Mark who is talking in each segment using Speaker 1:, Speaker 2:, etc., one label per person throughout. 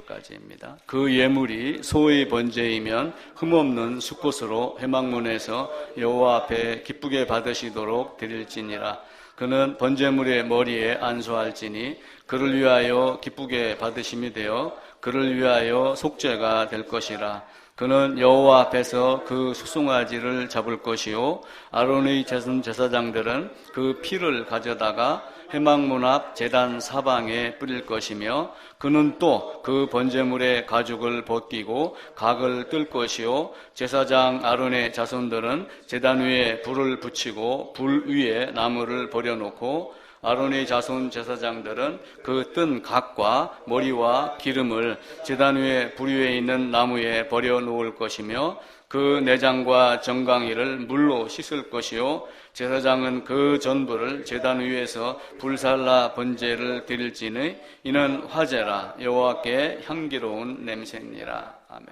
Speaker 1: 까지입니다. 그 예물이 소의 번제이면 흠없는 숫꽃으로 회막문에서 여호와 앞에 기쁘게 받으시도록 드릴지니라. 그는 번제물의 머리에 안수할지니 그를 위하여 기쁘게 받으심이 되어 그를 위하여 속죄가 될 것이라. 그는 여호와 앞에서 그 수송아지를 잡을 것이요 아론의 제사장들은 그 피를 가져다가 회막문 앞 제단 사방에 뿌릴 것이며 그는 또 그 번제물의 가죽을 벗기고 각을 뜰 것이요 제사장 아론의 자손들은 제단 위에 불을 붙이고 불 위에 나무를 버려놓고 아론의 자손 제사장들은 그 뜬 각과 머리와 기름을 제단 위에 불 위에 있는 나무에 버려놓을 것이며 그 내장과 정강이를 물로 씻을 것이요 제사장은 그 전부를 제단 위에서 불살라 번제를 드릴지니 이는 화제라 여호와께 향기로운 냄새니라. 아멘.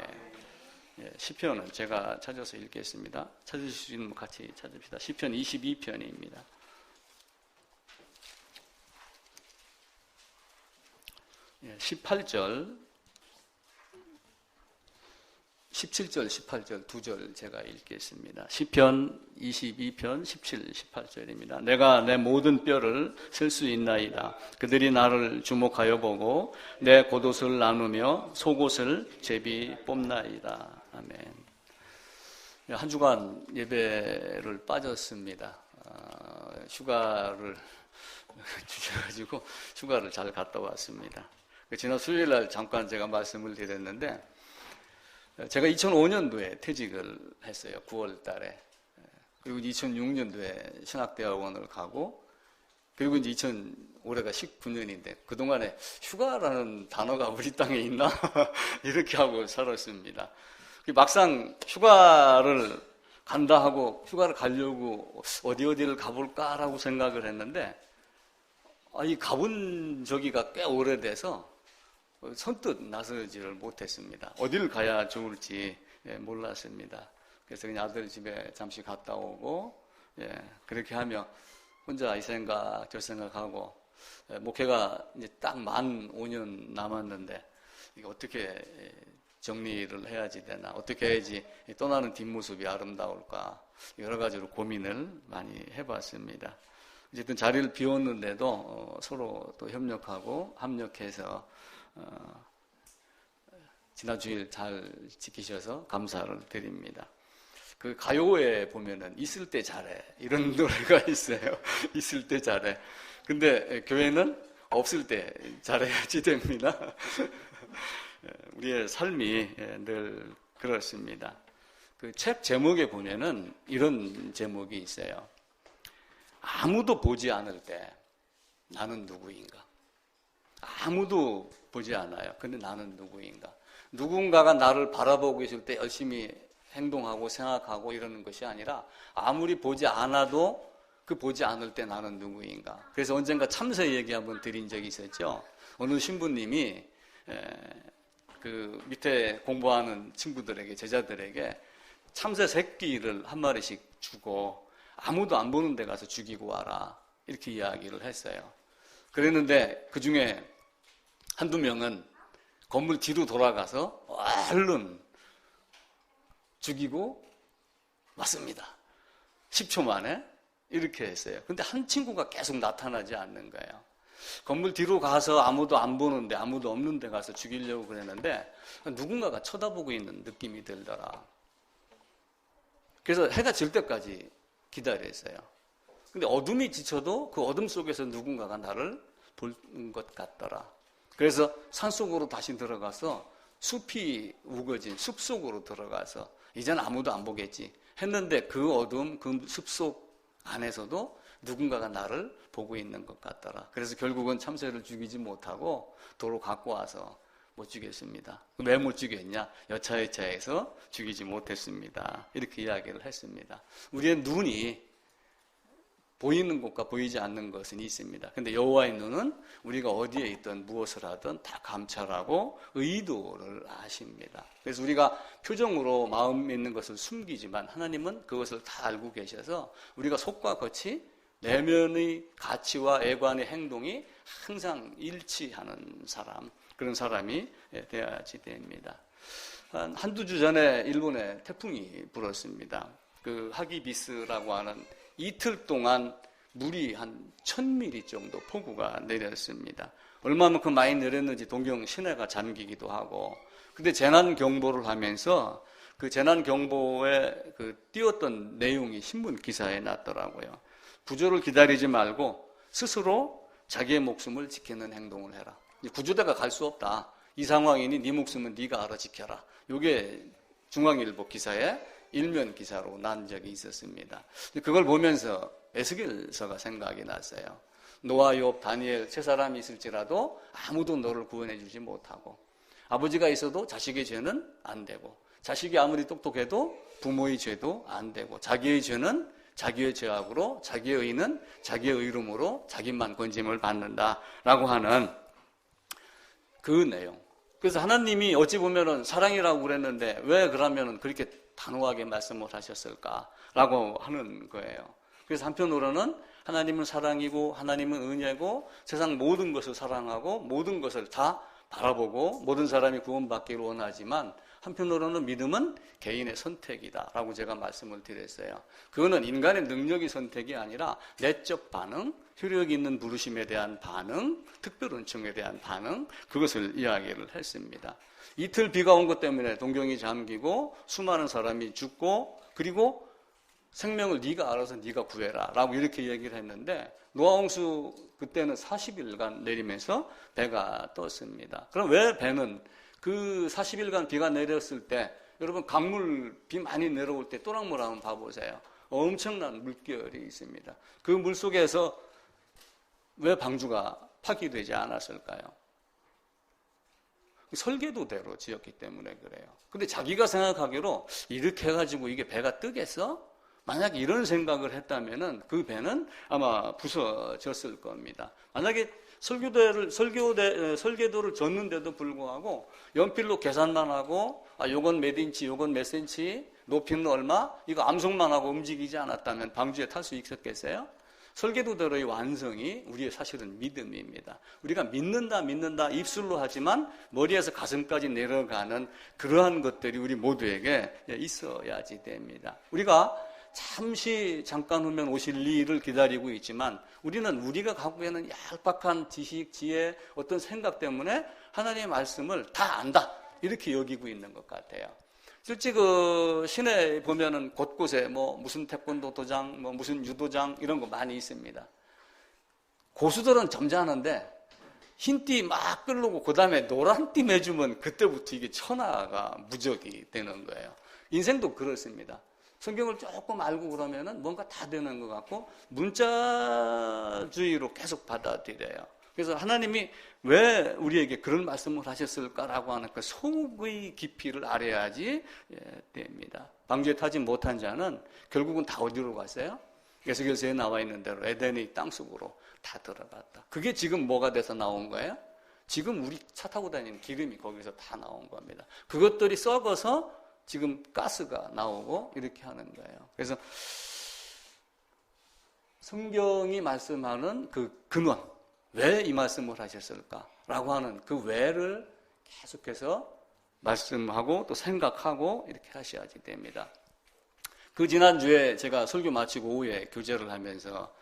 Speaker 1: 시편은 제가 찾아서 읽겠습니다. 찾으실 수 있는 분 같이 찾읍시다. 시편 22편입니다. 18절 17절, 18절 두 절 제가 읽겠습니다. 시편 22편 17, 18절입니다. 내가 내 모든 뼈를 셀 수 있나이다. 그들이 나를 주목하여 보고 내 겉옷을 나누며 속옷을 제비 뽑나이다. 아멘. 한 주간 예배를 빠졌습니다. 휴가를 주셔가지고 휴가를 잘 갔다 왔습니다. 지난 수요일 날 잠깐 제가 말씀을 드렸는데 제가 2005년도에 퇴직을 했어요. 9월 달에. 그리고 2006년도에 신학대학원을 가고 그리고 이제 올해가 19년인데 그동안에 휴가라는 단어가 우리 땅에 있나? 이렇게 하고 살았습니다. 막상 휴가를 간다 하고 휴가를 가려고 어디를 가볼까라고 생각을 했는데 이 가본 저기가 꽤 오래돼서 선뜻 나서지를 못했습니다. 어디를 가야 좋을지 몰랐습니다. 그래서 그냥 아들 집에 잠시 갔다 오고 그렇게 하며 혼자 이 생각 저 생각하고 목회가 이제 딱 만 5년 남았는데 이게 어떻게 정리를 해야지 되나 어떻게 해야지 떠나는 뒷모습이 아름다울까 여러 가지로 고민을 많이 해봤습니다. 어쨌든 자리를 비웠는데도 서로 또 협력하고 합력해서 지난 주일 잘 지키셔서 감사를 드립니다. 그 가요에 보면은 있을 때 잘해 이런 노래가 있어요. 있을 때 잘해. 근데 교회는 없을 때 잘해야지 됩니다. 우리의 삶이 늘 그렇습니다. 그 책 제목에 보면은 이런 제목이 있어요. 아무도 보지 않을 때 나는 누구인가? 아무도 보지 않아요. 근데 나는 누구인가? 누군가가 나를 바라보고 있을 때 열심히 행동하고 생각하고 이러는 것이 아니라 아무리 보지 않아도 그 보지 않을 때 나는 누구인가? 그래서 언젠가 참새 얘기 한번 드린 적이 있었죠. 어느 신부님이 그 밑에 공부하는 친구들에게 제자들에게 참새 새끼를 한 마리씩 주고 아무도 안 보는 데 가서 죽이고 와라 이렇게 이야기를 했어요. 그랬는데 그 중에 한두 명은 건물 뒤로 돌아가서 얼른 죽이고 왔습니다. 10초 만에 이렇게 했어요. 근데 한 친구가 계속 나타나지 않는 거예요. 건물 뒤로 가서 아무도 안 보는데 아무도 없는 데 가서 죽이려고 그랬는데 누군가가 쳐다보고 있는 느낌이 들더라. 그래서 해가 질 때까지 기다렸어요. 근데 어둠이 지쳐도 그 어둠 속에서 누군가가 나를 볼 것 같더라. 그래서 산속으로 다시 들어가서 숲이 우거진 숲속으로 들어가서 이제는 아무도 안 보겠지 했는데 그 어둠, 그 숲속 안에서도 누군가가 나를 보고 있는 것 같더라. 그래서 결국은 참새를 죽이지 못하고 도로 갖고 와서 못 죽였습니다. 왜 못 죽였냐? 여차여차해서 죽이지 못했습니다. 이렇게 이야기를 했습니다. 우리의 눈이 보이는 것과 보이지 않는 것은 있습니다. 근데 여호와의 눈은 우리가 어디에 있든 무엇을 하든 다 감찰하고 의도를 아십니다. 그래서 우리가 표정으로 마음에 있는 것을 숨기지만 하나님은 그것을 다 알고 계셔서 우리가 속과 겉이 내면의 가치와 애관의 행동이 항상 일치하는 사람, 그런 사람이 되어야지 됩니다. 한두 주 전에 일본에 태풍이 불었습니다. 그 하기비스라고 하는 이틀 동안 물이 한 1000mm 정도 폭우가 내렸습니다. 얼마만큼 많이 내렸는지 동경 시내가 잠기기도 하고, 근데 재난경보를 하면서 그 재난경보에 띄웠던 내용이 신문 기사에 났더라고요. 구조를 기다리지 말고 스스로 자기의 목숨을 지키는 행동을 해라. 구조대가 갈 수 없다. 이 상황이니 네 목숨은 네가 알아 지켜라. 이게 중앙일보 기사에 일면 기사로 난 적이 있었습니다. 그걸 보면서 에스겔서가 생각이 났어요. 노아, 욥, 다니엘 세 사람이 있을지라도 아무도 너를 구원해 주지 못하고, 아버지가 있어도 자식의 죄는 안 되고, 자식이 아무리 똑똑해도 부모의 죄도 안 되고, 자기의 죄는 자기의 죄악으로, 자기의 의는 자기의 의로움으로 자기만 건짐을 받는다라고 하는 그 내용. 그래서 하나님이 어찌 보면은 사랑이라고 그랬는데 왜 그러면은 그렇게 단호하게 말씀을 하셨을까라고 하는 거예요. 그래서 한편으로는 하나님은 사랑이고 하나님은 은혜고 세상 모든 것을 사랑하고 모든 것을 다 바라보고 모든 사람이 구원받기를 원하지만, 한편으로는 믿음은 개인의 선택이다라고 제가 말씀을 드렸어요. 그거는 인간의 능력이 선택이 아니라 내적 반응, 효력 있는 부르심에 대한 반응, 특별 은총에 대한 반응, 그것을 이야기를 했습니다. 이틀 비가 온 것 때문에 동경이 잠기고 수많은 사람이 죽고, 그리고 생명을 네가 알아서 네가 구해라 라고 이렇게 얘기를 했는데, 노아홍수 그때는 40일간 내리면서 배가 떴습니다. 그럼 왜 배는 그 40일간 비가 내렸을 때, 여러분 강물 비 많이 내려올 때 또랑물 한번 봐보세요. 엄청난 물결이 있습니다. 그 물 속에서 왜 방주가 파기되지 않았을까요? 설계도대로 지었기 때문에 그래요. 근데 자기가 생각하기로 이렇게 해가지고 이게 배가 뜨겠어? 만약에 이런 생각을 했다면은 그 배는 아마 부서졌을 겁니다. 만약에 설계도를 졌는데도 불구하고 연필로 계산만 하고, 요건 몇 인치, 요건 몇 센치, 높이는 얼마, 이거 암송만 하고 움직이지 않았다면 방주에 탈 수 있었겠어요? 설계도대로의 완성이 우리의 사실은 믿음입니다. 우리가 믿는다 입술로 하지만 머리에서 가슴까지 내려가는 그러한 것들이 우리 모두에게 있어야지 됩니다. 우리가 잠깐 후면 오실 일을 기다리고 있지만, 우리는 우리가 갖고 있는 얄팍한 지식, 지혜, 어떤 생각 때문에 하나님의 말씀을 다 안다 이렇게 여기고 있는 것 같아요. 실제 그 시내에 보면은 곳곳에 무슨 태권도 도장, 무슨 유도장 이런 거 많이 있습니다. 고수들은 점잖은데 흰띠 막 끌고 그 다음에 노란띠 매주면 그때부터 이게 천하가 무적이 되는 거예요. 인생도 그렇습니다. 성경을 조금 알고 그러면은 뭔가 다 되는 것 같고 문자주의로 계속 받아들여요. 그래서 하나님이 왜 우리에게 그런 말씀을 하셨을까라고 하는 그 속의 깊이를 알아야지 됩니다. 방주에 타지 못한 자는 결국은 다 어디로 갔어요? 에스겔서에 나와 있는 대로 에덴의 땅속으로 다 들어갔다. 그게 지금 뭐가 돼서 나온 거예요? 지금 우리 차 타고 다니는 기름이 거기서 다 나온 겁니다. 그것들이 썩어서 지금 가스가 나오고 이렇게 하는 거예요. 그래서 성경이 말씀하는 그 근원, 왜 이 말씀을 하셨을까라고 하는 그 왜를 계속해서 말씀하고 또 생각하고 이렇게 하셔야지 됩니다. 그 지난주에 제가 설교 마치고 오후에 교제를 하면서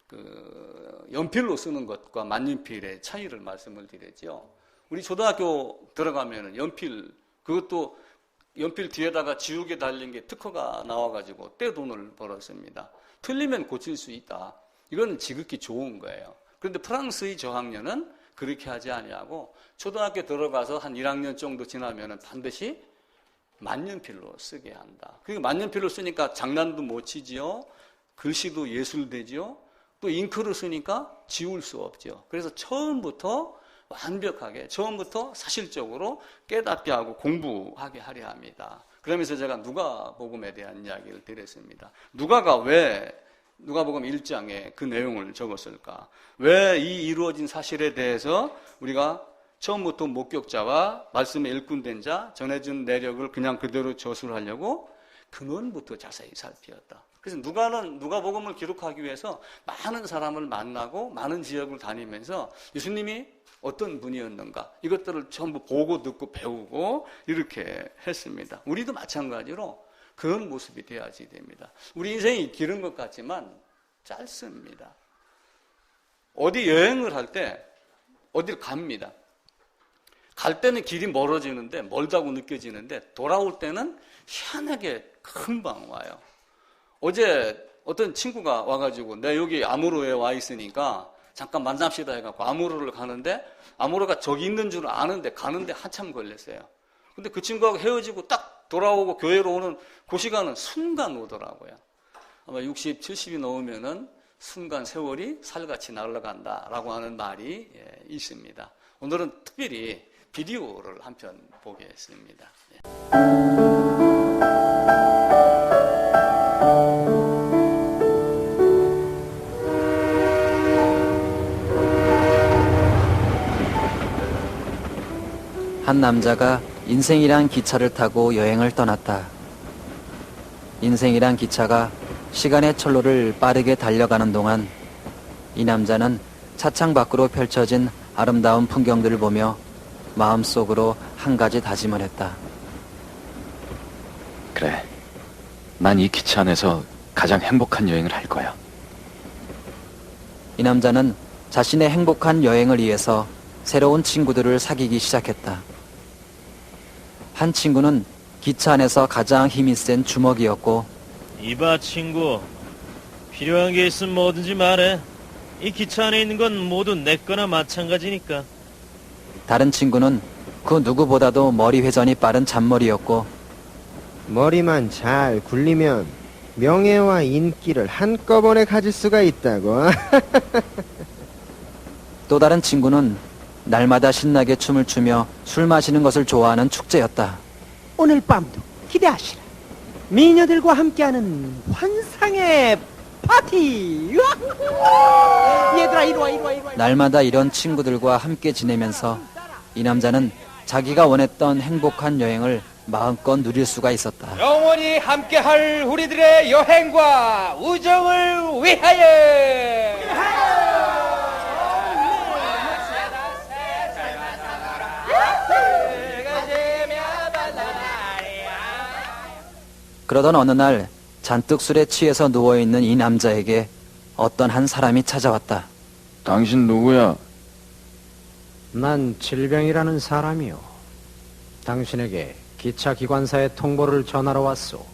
Speaker 1: 그 연필로 쓰는 것과 만년필의 차이를 말씀을 드렸죠. 우리 초등학교 들어가면은 연필, 그것도 연필 뒤에다가 지우개 달린 게 특허가 나와가지고 떼돈을 벌었습니다. 틀리면 고칠 수 있다. 이건 지극히 좋은 거예요. 그런데 프랑스의 저학년은 그렇게 하지 아니하고 초등학교 들어가서 한 1학년 정도 지나면은 반드시 만년필로 쓰게 한다. 그리고 만년필로 쓰니까 장난도 못 치지요. 글씨도 예술되지요. 또 잉크를 쓰니까 지울 수 없죠. 그래서 처음부터 완벽하게, 처음부터 사실적으로 깨닫게 하고 공부하게 하려 합니다. 그러면서 제가 누가복음에 대한 이야기를 드렸습니다. 누가복음 1장에 그 내용을 적었을까? 왜 이 이루어진 사실에 대해서 우리가 처음부터 목격자와 말씀에 일꾼된 자, 전해준 내력을 그냥 그대로 저술하려고 근원부터 자세히 살피었다. 그래서 누가복음을 기록하기 위해서 많은 사람을 만나고 많은 지역을 다니면서 예수님이 어떤 분이었는가 이것들을 전부 보고 듣고 배우고 이렇게 했습니다. 우리도 마찬가지로 그런 모습이 되어야지 됩니다. 우리 인생이 길은 것 같지만 짧습니다. 어디 여행을 할 때 어디를 갑니다. 갈 때는 길이 멀어지는데 멀다고 느껴지는데 돌아올 때는 희한하게 금방 와요. 어제 어떤 친구가 와가지고 내가 여기 아무로에 와 있으니까 잠깐 만납시다 해갖고 아무로를 가는데 아무로가 저기 있는 줄 아는데 가는데 한참 걸렸어요. 근데 그 친구하고 헤어지고 딱 돌아오고 교회로 오는 그 시간은 순간 오더라고요. 아마 60, 70이 넘으면은 순간 세월이 살같이 날아간다라고 하는 말이 있습니다. 오늘은 특별히 비디오를 한 편 보겠습니다.
Speaker 2: 한 남자가 인생이란 기차를 타고 여행을 떠났다. 인생이란 기차가 시간의 철로를 빠르게 달려가는 동안 이 남자는 차창 밖으로 펼쳐진 아름다운 풍경들을 보며 마음속으로 한 가지 다짐을 했다.
Speaker 3: 그래, 난 이 기차 안에서 가장 행복한 여행을 할 거야.
Speaker 2: 이 남자는 자신의 행복한 여행을 위해서 새로운 친구들을 사귀기 시작했다. 한 친구는 기차 안에서 가장 힘이 센 주먹이었고,
Speaker 4: 이봐 친구, 필요한 게 있으면 뭐든지 말해. 이 기차 안에 있는 건 모두 내 거나 마찬가지니까.
Speaker 2: 다른 친구는 그 누구보다도 머리 회전이 빠른 잔머리였고,
Speaker 5: 머리만 잘 굴리면 명예와 인기를 한꺼번에 가질 수가 있다고.
Speaker 2: 또 다른 친구는 날마다 신나게 춤을 추며 술 마시는 것을 좋아하는 축제였다.
Speaker 6: 오늘 밤도 기대하시라. 미녀들과 함께하는 환상의 파티. 얘들아 이리와 이리와 이리와.
Speaker 2: 날마다 이런 친구들과 함께 지내면서 이 남자는 자기가 원했던 행복한 여행을 마음껏 누릴 수가 있었다.
Speaker 7: 영원히 함께할 우리들의 여행과 우정을 위하여.
Speaker 2: 그러던 어느 날 잔뜩 술에 취해서 누워있는 이 남자에게 어떤 한 사람이 찾아왔다.
Speaker 3: 당신 누구야?
Speaker 5: 난 질병이라는 사람이요. 당신에게 기차 기관사의 통보를 전하러 왔소.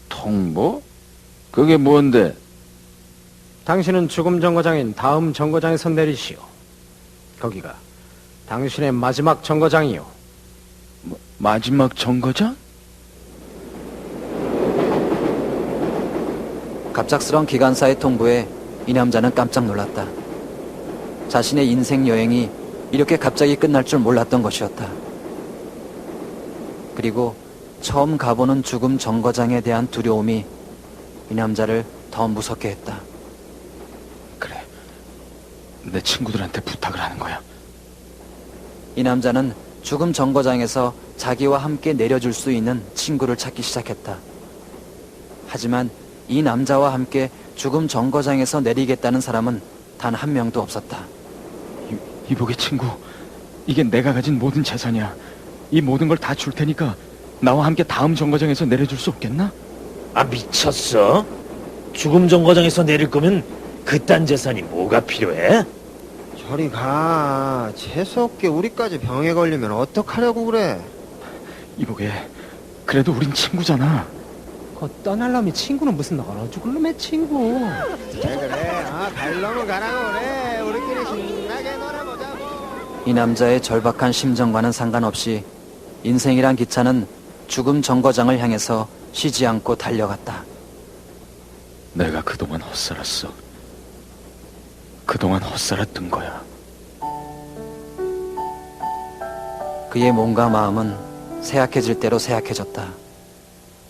Speaker 3: 통보? 그게 뭔데?
Speaker 5: 당신은 죽음 정거장인 다음 정거장에서 내리시오. 거기가 당신의 마지막 정거장이요.
Speaker 3: 마지막 정거장?
Speaker 2: 갑작스런 기관사의 통보에 이 남자는 깜짝 놀랐다. 자신의 인생 여행이 이렇게 갑자기 끝날 줄 몰랐던 것이었다. 그리고 처음 가보는 죽음 정거장에 대한 두려움이 이 남자를 더 무섭게 했다.
Speaker 3: 그래, 내 친구들한테 부탁을 하는 거야.
Speaker 2: 이 남자는 죽음 정거장에서 자기와 함께 내려줄 수 있는 친구를 찾기 시작했다. 하지만 이 남자와 함께 죽음 정거장에서 내리겠다는 사람은 단 한 명도 없었다.
Speaker 3: 이복의 친구, 이게 내가 가진 모든 재산이야. 이 모든 걸 다 줄 테니까 나와 함께 다음 정거장에서 내려줄 수 없겠나?
Speaker 4: 아 미쳤어? 죽음 정거장에서 내릴 거면 그딴 재산이 뭐가 필요해?
Speaker 5: 저리 가. 재수없게 우리까지 병에 걸리면 어떡하려고 그래.
Speaker 3: 이복에, 그래도 우린 친구잖아.
Speaker 6: 떠날 놈이 친구는 무슨 얼어 죽을 놈의 친구.
Speaker 5: 왜 그래? 갈 놈은 가라고 그래. 우리끼리 신나게 놀아보자고.
Speaker 2: 이 남자의 절박한 심정과는 상관없이 인생이란 기차는 죽음 정거장을 향해서 쉬지 않고 달려갔다.
Speaker 3: 내가 그동안 헛살았어. 그동안 헛살았던 거야.
Speaker 2: 그의 몸과 마음은 쇠약해질 대로 쇠약해졌다.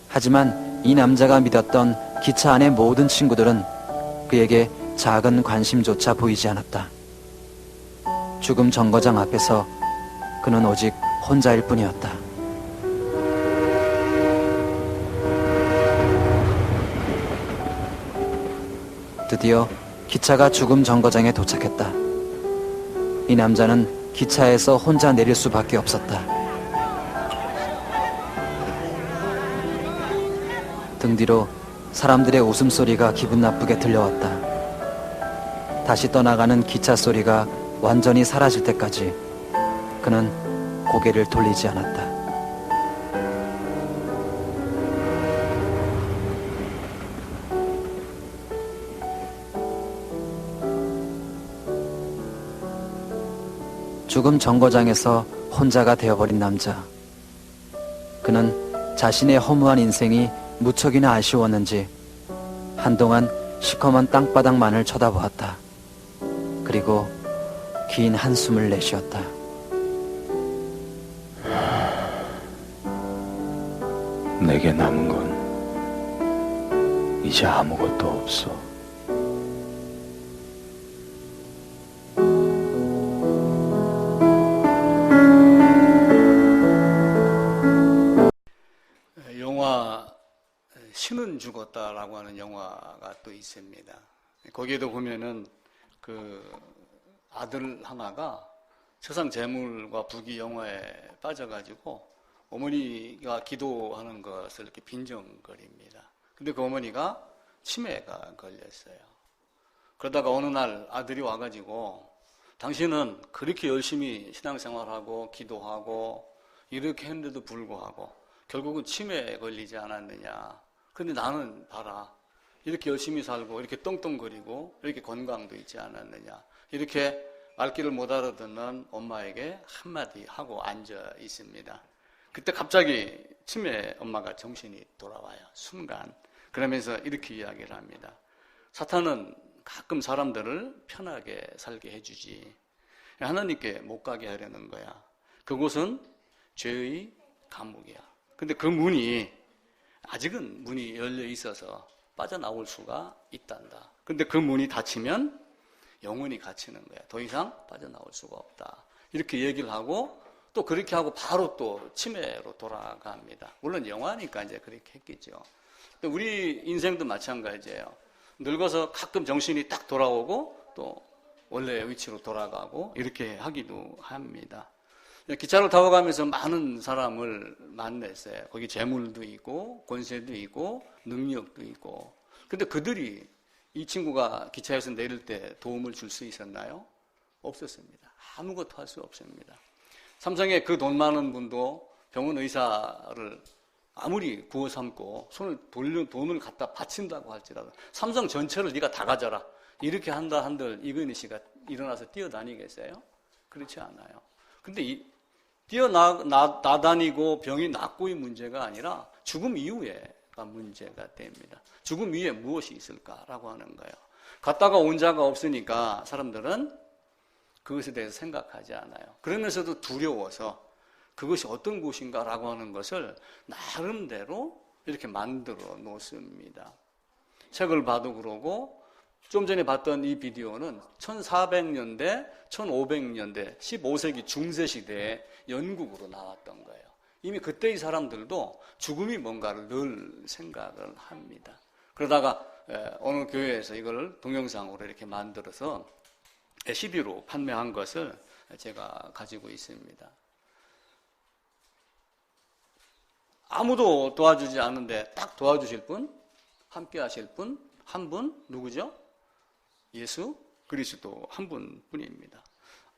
Speaker 2: 하지만 이 남자가 믿었던 기차 안의 모든 친구들은 그에게 작은 관심조차 보이지 않았다. 죽음 정거장 앞에서 그는 오직 혼자일 뿐이었다. 드디어 기차가 죽음 정거장에 도착했다. 이 남자는 기차에서 혼자 내릴 수밖에 없었다. 등 뒤로 사람들의 웃음소리가 기분 나쁘게 들려왔다. 다시 떠나가는 기차 소리가 완전히 사라질 때까지 그는 고개를 돌리지 않았다. 죽음 정거장에서 혼자가 되어버린 남자. 그는 자신의 허무한 인생이 무척이나 아쉬웠는지 한동안 시커먼 땅바닥만을 쳐다보았다. 그리고 긴 한숨을 내쉬었다.
Speaker 3: 내게 남은 건 이제 아무것도 없어.
Speaker 1: 영화 신은 죽었다라고 하는 영화가 또 있습니다. 거기에도 보면은 그 아들 하나가 세상 재물과 부귀 영화에 빠져가지고 어머니가 기도하는 것을 이렇게 빈정거립니다. 근데 그 어머니가 치매가 걸렸어요. 그러다가 어느 날 아들이 와가지고 당신은 그렇게 열심히 신앙생활하고 기도하고 이렇게 했는데도 불구하고 결국은 치매에 걸리지 않았느냐. 근데 나는 봐라. 이렇게 열심히 살고 이렇게 떵떵거리고 이렇게 건강도 있지 않았느냐. 이렇게 말귀를 못 알아듣는 엄마에게 한마디 하고 앉아 있습니다. 그때 갑자기 치매 엄마가 정신이 돌아와요. 순간. 그러면서 이렇게 이야기를 합니다. 사탄은 가끔 사람들을 편하게 살게 해주지. 하나님께 못 가게 하려는 거야. 그곳은 죄의 감옥이야. 근데 그 문이 아직은 문이 열려 있어서 빠져나올 수가 있단다. 근데 그 문이 닫히면 영원히 갇히는 거야. 더 이상 빠져나올 수가 없다. 이렇게 얘기를 하고 또 그렇게 하고 바로 또 치매로 돌아갑니다. 물론 영화니까 이제 그렇게 했겠죠. 근데 우리 인생도 마찬가지예요. 늙어서 가끔 정신이 딱 돌아오고 또 원래 위치로 돌아가고 이렇게 하기도 합니다. 기차를 타고 가면서 많은 사람을 만났어요. 거기 재물도 있고 권세도 있고 능력도 있고. 근데 그들이 이 친구가 기차에서 내릴 때 도움을 줄 수 있었나요? 없었습니다. 아무것도 할 수 없습니다. 삼성의 그 돈 많은 분도 병원 의사를 아무리 구워 삼고 돈을 갖다 바친다고 할지라도 삼성 전체를 네가 다 가져라. 이렇게 한다 한들 이건희 씨가 일어나서 뛰어다니겠어요? 그렇지 않아요. 근데 뛰어나다니고 병이 낫고의 문제가 아니라 죽음 이후에가 문제가 됩니다. 죽음 이후에 무엇이 있을까라고 하는 거예요. 갔다가 온 자가 없으니까 사람들은 그것에 대해서 생각하지 않아요. 그러면서도 두려워서 그것이 어떤 곳인가라고 하는 것을 나름대로 이렇게 만들어 놓습니다. 책을 봐도 그러고 좀 전에 봤던 이 비디오는 1400년대, 1500년대, 15세기 중세시대에 영국으로 나왔던 거예요. 이미 그때의 사람들도 죽음이 뭔가를 늘 생각을 합니다. 그러다가 어느 교회에서 이걸 동영상으로 이렇게 만들어서 CD로 판매한 것을 제가 가지고 있습니다. 아무도 도와주지 않는데 딱 도와주실 분, 함께 하실 분, 한 분, 누구죠? 예수 그리스도 한 분뿐입니다.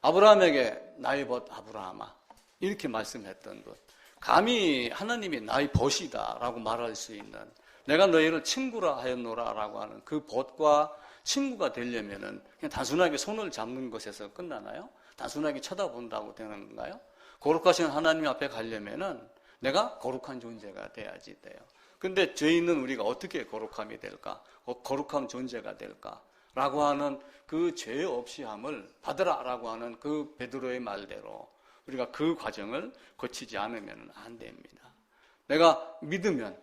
Speaker 1: 아브라함에게 나의 벗 아브라함아 이렇게 말씀했던 분. 감히 하나님이 나의 벗이다 라고 말할 수 있는 내가 너희를 친구라 하였노라 라고 하는 그 벗과 친구가 되려면은 그냥 단순하게 손을 잡는 것에서 끝나나요? 단순하게 쳐다본다고 되는 건가요? 거룩하신 하나님 앞에 가려면은 내가 거룩한 존재가 돼야지 돼요. 근데 죄 있는 우리가 어떻게 거룩함이 될까? 거룩한 존재가 될까? 라고 하는 그 죄 없이 함을 받으라 라고 하는 그 베드로의 말대로 우리가 그 과정을 거치지 않으면 안 됩니다. 내가 믿으면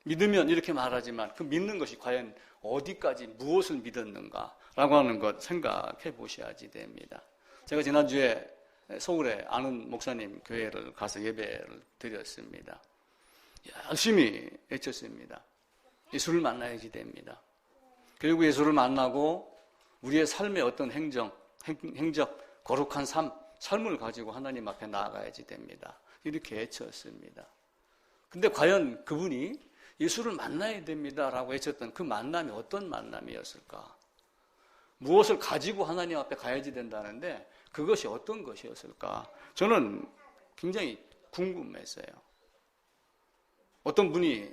Speaker 1: 이렇게 말하지만 그 믿는 것이 과연 어디까지 무엇을 믿었는가 라고 하는 것 생각해 보셔야지 됩니다. 제가 지난주에 서울에 아는 목사님 교회를 가서 예배를 드렸습니다. 열심히 외쳤습니다. 예수를 만나야지 됩니다. 그리고 예수를 만나고 우리의 삶의 어떤 행적, 거룩한 삶을 가지고 하나님 앞에 나아가야지 됩니다. 이렇게 외쳤습니다. 근데 과연 그분이 예수를 만나야 됩니다라고 외쳤던 그 만남이 어떤 만남이었을까? 무엇을 가지고 하나님 앞에 가야지 된다는데 그것이 어떤 것이었을까? 저는 굉장히 궁금했어요. 어떤 분이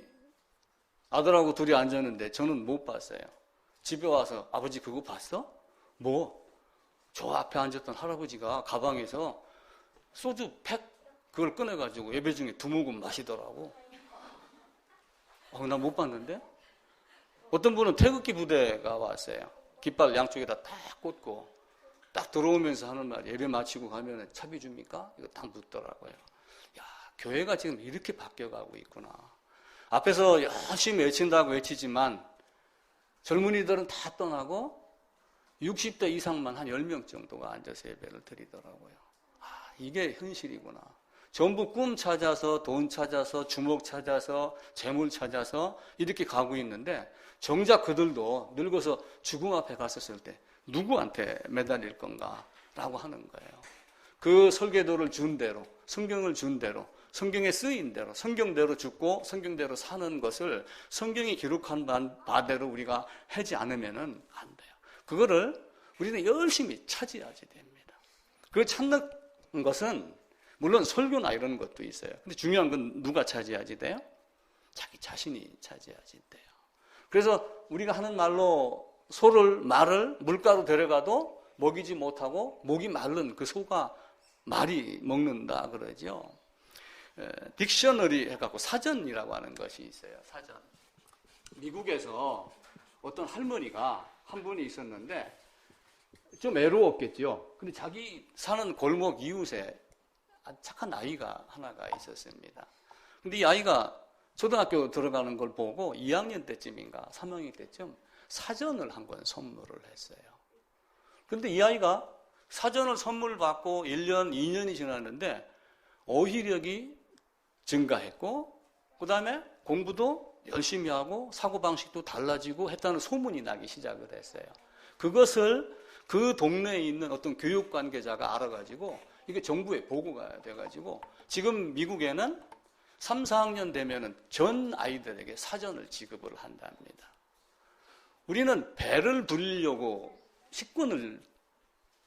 Speaker 1: 아들하고 둘이 앉았는데 저는 못 봤어요. 집에 와서 아버지 그거 봤어? 뭐? 저 앞에 앉았던 할아버지가 가방에서 소주 팩 그걸 꺼내가지고 예배 중에 두 모금 마시더라고. 나 못 봤는데? 어떤 분은 태극기 부대가 왔어요. 깃발 양쪽에다 딱 꽂고 딱 들어오면서 하는 말, 예배 마치고 가면 차비 줍니까? 이거 딱 묻더라고요. 야, 교회가 지금 이렇게 바뀌어가고 있구나. 앞에서 열심히 외친다고 외치지만 젊은이들은 다 떠나고 60대 이상만 한 10명 정도가 앉아서 예배를 드리더라고요. 이게 현실이구나. 전부 꿈 찾아서, 돈 찾아서, 주목 찾아서, 재물 찾아서 이렇게 가고 있는데 정작 그들도 늙어서 죽음 앞에 갔었을 때 누구한테 매달릴 건가? 라고 하는 거예요. 그 설계도를 준 대로, 성경을 준 대로, 성경에 쓰인 대로, 성경대로 죽고 성경대로 사는 것을 성경이 기록한 바대로 우리가 하지 않으면 안 돼요. 그거를 우리는 열심히 찾아야지 됩니다. 그 찾는 것은 물론 설교나 이런 것도 있어요. 근데 중요한 건 누가 차지해야지 돼요? 자기 자신이 차지해야지 돼요. 그래서 우리가 하는 말로 말을 물가로 데려가도 먹이지 못하고 목이 마른 그 소가 말이 먹는다 그러죠. 딕셔너리 해갖고 사전이라고 하는 것이 있어요. 사전. 미국에서 어떤 할머니가 한 분이 있었는데 좀 애로웠겠죠. 근데 자기 사는 골목 이웃에 착한 아이가 하나가 있었습니다. 근데 이 아이가 초등학교 들어가는 걸 보고 2학년 때쯤인가 3학년 때쯤 사전을 한 권 선물을 했어요. 근데 이 아이가 사전을 선물 받고 1년, 2년이 지났는데 어휘력이 증가했고 그 다음에 공부도 열심히 하고 사고방식도 달라지고 했다는 소문이 나기 시작을 했어요. 그것을 그 동네에 있는 어떤 교육 관계자가 알아가지고 이게 정부에 보고가 돼가지고 지금 미국에는 3, 4학년 되면은 전 아이들에게 사전을 지급을 한답니다. 우리는 배를 불리려고 식권을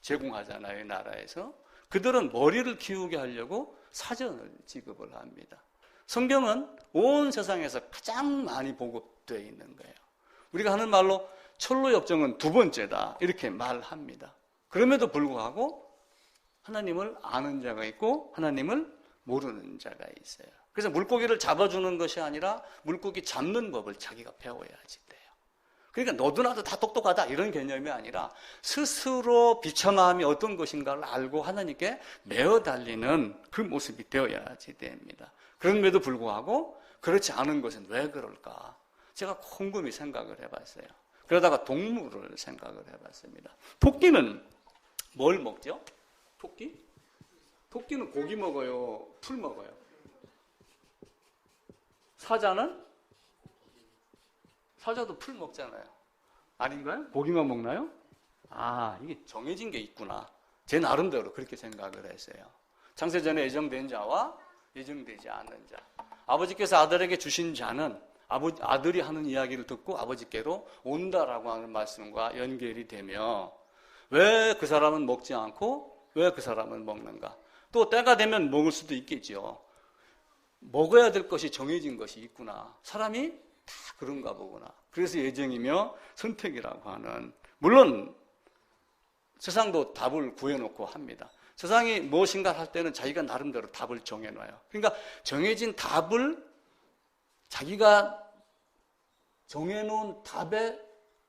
Speaker 1: 제공하잖아요, 나라에서. 그들은 머리를 키우게 하려고 사전을 지급을 합니다. 성경은 온 세상에서 가장 많이 보급되어 있는 거예요. 우리가 하는 말로 철로역정은 두 번째다 이렇게 말합니다. 그럼에도 불구하고 하나님을 아는 자가 있고 하나님을 모르는 자가 있어요. 그래서 물고기를 잡아주는 것이 아니라 물고기 잡는 법을 자기가 배워야지 돼요. 그러니까 너도 나도 다 똑똑하다 이런 개념이 아니라 스스로 비참함이 어떤 것인가를 알고 하나님께 매어 달리는 그 모습이 되어야지 됩니다. 그럼에도 불구하고 그렇지 않은 것은 왜 그럴까? 제가 곰곰이 생각을 해봤어요. 그러다가 동물을 생각을 해봤습니다. 토끼는 뭘 먹죠? 토끼? 토끼는 고기 먹어요? 풀 먹어요? 사자는? 사자도 풀 먹잖아요. 아닌가요? 고기만 먹나요? 이게 정해진 게 있구나. 제 나름대로 그렇게 생각을 했어요. 창세전에 예정된 자와 예정되지 않은 자. 아버지께서 아들에게 주신 자는 아들이 하는 이야기를 듣고 아버지께로 온다라고 하는 말씀과 연결이 되며 왜 그 사람은 먹지 않고 왜 그 사람은 먹는가? 또 때가 되면 먹을 수도 있겠죠. 먹어야 될 것이 정해진 것이 있구나. 사람이 다 그런가 보구나. 그래서 예정이며 선택이라고 하는, 물론 세상도 답을 구해놓고 합니다. 세상이 무엇인가 할 때는 자기가 나름대로 답을 정해놔요. 그러니까 정해진 답을 자기가 정해놓은 답에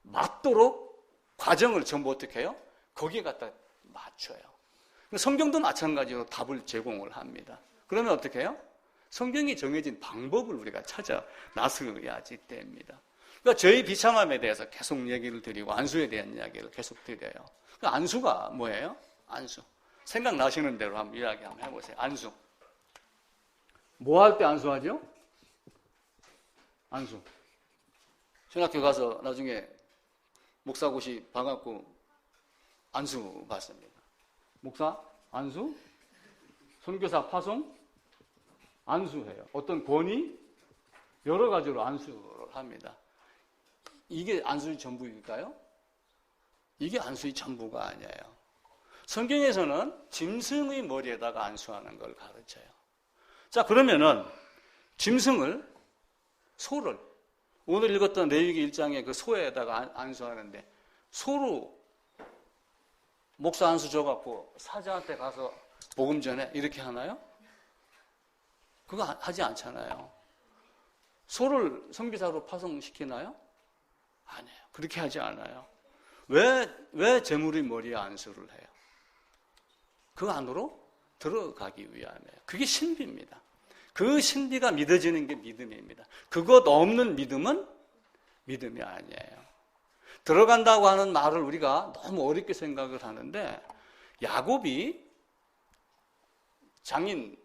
Speaker 1: 맞도록 과정을 전부 어떻게 해요? 거기에 갖다 맞춰요. 성경도 마찬가지로 답을 제공을 합니다. 그러면 어떻게 해요? 성경이 정해진 방법을 우리가 찾아 나서야지 됩니다. 그러니까 저희 비참함에 대해서 계속 얘기를 드리고 안수에 대한 이야기를 계속 드려요. 안수가 뭐예요? 안수. 생각나시는 대로 한번 이야기 한번 해보세요. 안수. 뭐 할 때 안수하죠? 안수. 신학교 가서 나중에 목사고시 봐갖고 안수 받습니다. 목사 안수, 선교사 파송 안수해요. 어떤 권위 여러 가지로 안수를 합니다. 이게 안수의 전부일까요? 이게 안수의 전부가 아니에요. 성경에서는 짐승의 머리에다가 안수하는 걸 가르쳐요. 자, 그러면은 짐승을, 소를, 오늘 읽었던 레위기 1장에 그 소에다가 안수하는데, 소로 목사 안수 줘갖고 사자한테 가서 복음 전해 이렇게 하나요? 그거 하지 않잖아요. 소를 선교사로 파송시키나요? 아니에요. 그렇게 하지 않아요. 왜 제물의 머리에 안수를 해요? 그 안으로 들어가기 위함이에요. 그게 신비입니다. 그 신비가 믿어지는 게 믿음입니다. 그것 없는 믿음은 믿음이 아니에요. 들어간다고 하는 말을 우리가 너무 어렵게 생각을 하는데, 야곱이 장인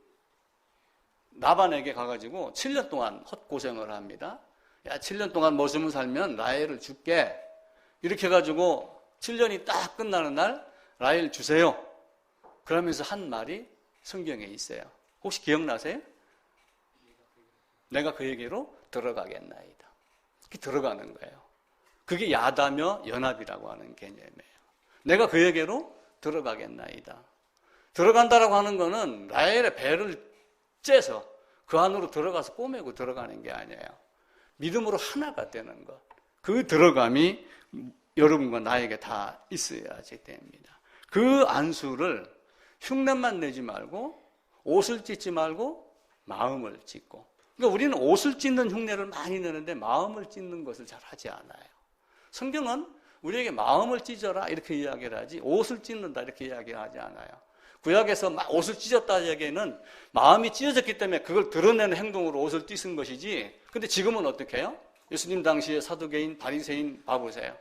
Speaker 1: 나반에게 가가지고 7년 동안 헛고생을 합니다. 야, 7년 동안 머슴을 살면 라헬을 줄게. 이렇게 해가지고 7년이 딱 끝나는 날 라헬 주세요. 그러면서 한 말이 성경에 있어요. 혹시 기억나세요? 내가 그에게로 들어가겠나이다. 그게 들어가는 거예요. 그게 야다며 연합이라고 하는 개념이에요. 내가 그에게로 들어가겠나이다. 들어간다라고 하는 거는 라헬의 배를 째서 그 안으로 들어가서 꼬매고 들어가는 게 아니에요. 믿음으로 하나가 되는 것. 그 들어감이 여러분과 나에게 다 있어야지 됩니다. 그 안수를 흉내만 내지 말고, 옷을 찢지 말고 마음을 찢고. 그러니까 우리는 옷을 찢는 흉내를 많이 내는데 마음을 찢는 것을 잘 하지 않아요. 성경은 우리에게 마음을 찢어라 이렇게 이야기를 하지 옷을 찢는다 이렇게 이야기하지 않아요. 구약에서 막 옷을 찢었다 얘기는 마음이 찢어졌기 때문에 그걸 드러내는 행동으로 옷을 찢은 것이지. 근데 지금은 어떻게 해요? 예수님 당시에 사두개인, 바리새인 봐보세요.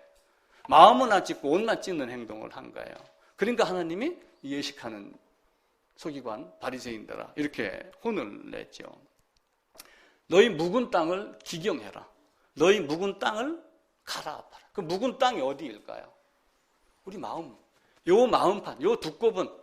Speaker 1: 마음은 안 찢고 옷만 찢는 행동을 한 거예요. 그러니까 하나님이 예식하는 서기관 바리새인들아 이렇게 혼을 냈죠. 너희 묵은 땅을 기경해라. 너희 묵은 땅을 갈아엎어라. 그 묵은 땅이 어디일까요? 우리 마음. 요 마음판, 요 두꺼운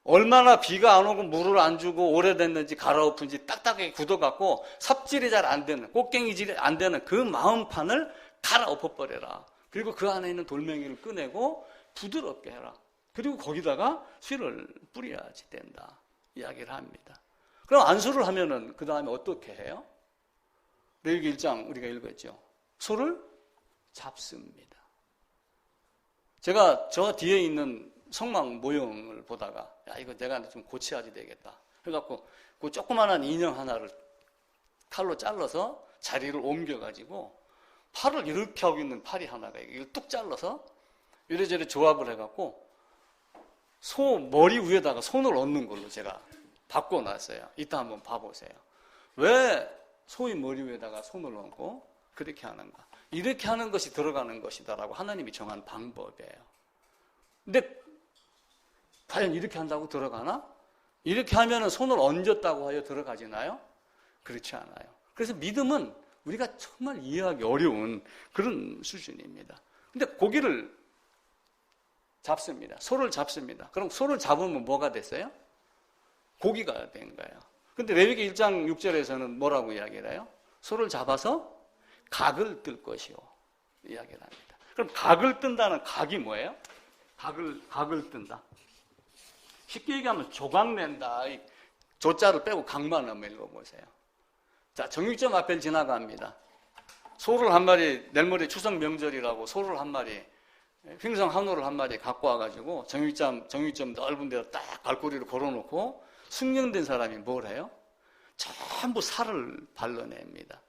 Speaker 1: 얼마나 비가 안 오고 물을 안 주고 오래됐는지 갈아엎은지 딱딱하게 굳어갖고 삽질이 잘 안 되는, 꽃갱이질이 안 되는 그 마음판을 갈아엎어버려라. 그리고 그 안에 있는 돌멩이를 꺼내고 부드럽게 해라. 그리고 거기다가 씨를 뿌려야지 된다. 이야기를 합니다. 그럼 안수를 하면은 그 다음에 어떻게 해요? 레위기 1장 우리가 읽었죠. 소를 잡습니다. 제가 저 뒤에 있는 성막 모형을 보다가 야 이거 내가 좀 고쳐야지 되겠다. 그래갖고 그 조그만한 인형 하나를 칼로 잘라서 자리를 옮겨가지고 팔을 이렇게 하고 있는 팔이 하나가 이걸 뚝 잘라서 이래저래 조합을 해갖고 소 머리 위에다가 손을 얹는 걸로 제가 바꿔놨어요. 이따 한번 봐보세요. 왜 소의 머리 위에다가 손을 얹고 그렇게 하는가? 이렇게 하는 것이 들어가는 것이다라고 하나님이 정한 방법이에요. 근데 과연 이렇게 한다고 들어가나? 이렇게 하면 손을 얹었다고 하여 들어가지나요? 그렇지 않아요. 그래서 믿음은 우리가 정말 이해하기 어려운 그런 수준입니다. 근데 고기를 잡습니다. 소를 잡습니다. 그럼 소를 잡으면 뭐가 됐어요? 고기가 된 거예요. 근데 레위기 1장 6절에서는 뭐라고 이야기를 해요? 소를 잡아서 각을 뜰 것이요. 이야기를 합니다. 그럼 각을 뜬다는 각이 뭐예요? 각을 뜬다. 쉽게 얘기하면 조각 낸다. 조자를 빼고 각만 한번 읽어보세요. 자, 정육점 앞에 지나갑니다. 소를 한 마리, 내일 모레 추석 명절이라고 소를 한 마리, 횡성 한우를 한 마리 갖고 와가지고 정육점 넓은 데다 딱 갈고리를 걸어놓고 숙련된 사람이 뭘 해요? 전부 살을 발라냅니다.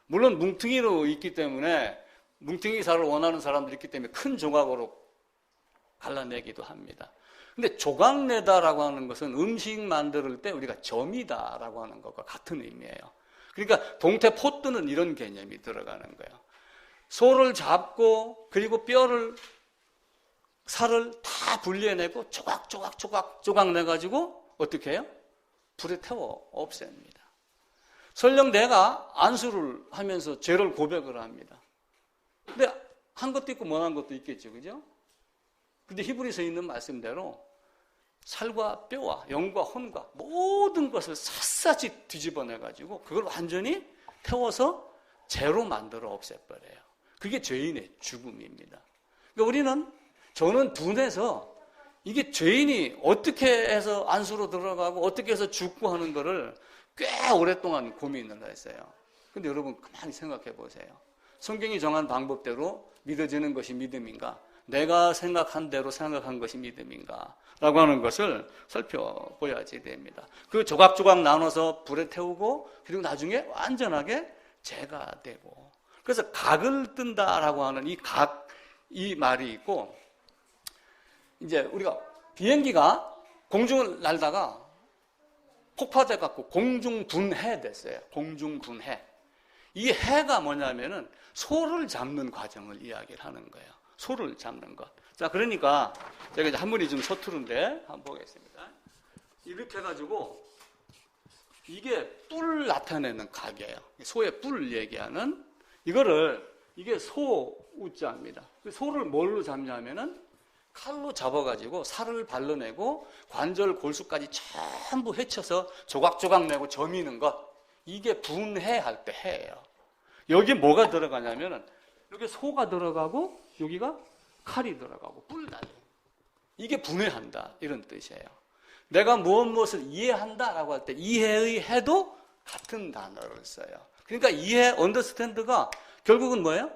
Speaker 1: 물론 뭉퉁이로 있기 때문에 뭉퉁이 살을 원하는 사람들이 있기 때문에 큰 조각으로 갈라내기도 합니다. 근데 조각내다라고 하는 것은 음식 만들 때 우리가 점이다라고 하는 것과 같은 의미예요. 그러니까 동태포 뜨는 이런 개념이 들어가는 거예요. 소를 잡고 그리고 뼈를 살을 다 분리해내고 조각 내가지고 어떻게 해요? 불에 태워 없앱니다. 설령 내가 안수를 하면서 죄를 고백을 합니다. 근데 한 것도 있고 못한 것도 있겠죠, 그죠? 근데 히브리서에 있는 말씀대로 살과 뼈와 영과 혼과 모든 것을 샅샅이 뒤집어내가지고 그걸 완전히 태워서 죄로 만들어 없애버려요. 그게 죄인의 죽음입니다. 그러니까 우리는 저는 분해서 이게 죄인이 어떻게 해서 안수로 들어가고 어떻게 해서 죽고 하는 거를 꽤 오랫동안 고민을 했어요. 근데 여러분 가만히 생각해 보세요. 성경이 정한 방법대로 믿어지는 것이 믿음인가? 내가 생각한 대로 생각한 것이 믿음인가? 라고 하는 것을 살펴보야지 됩니다. 그 조각조각 나눠서 불에 태우고 그리고 나중에 완전하게 죄가 되고, 그래서 각을 뜬다라고 하는 이 말이 있고, 이제 우리가 비행기가 공중을 날다가 폭파돼 갖고 공중분해 됐어요. 공중분해. 이 해가 뭐냐면은 소를 잡는 과정을 이야기를 하는 거예요. 소를 잡는 것. 자, 그러니까 제가 이제 한문이 좀 서투른데 한번 보겠습니다. 이렇게 해가지고 이게 뿔 나타내는 각이에요. 소의 뿔 얘기하는 이게 소우자입니다. 소를 뭘로 잡냐면은 칼로 잡아가지고 살을 발라내고 관절 골수까지 전부 헤쳐서 조각조각 내고 저미는 것. 이게 분해할 때 해예요. 여기 뭐가 들어가냐면은 여기 소가 들어가고 여기가 칼이 들어가고 뿔 날려. 이게 분해한다 이런 뜻이에요. 내가 무엇을 이해한다라고 할 때 이해의 해도 같은 단어를 써요. 그러니까 이해, 언더스탠드가 결국은 뭐예요?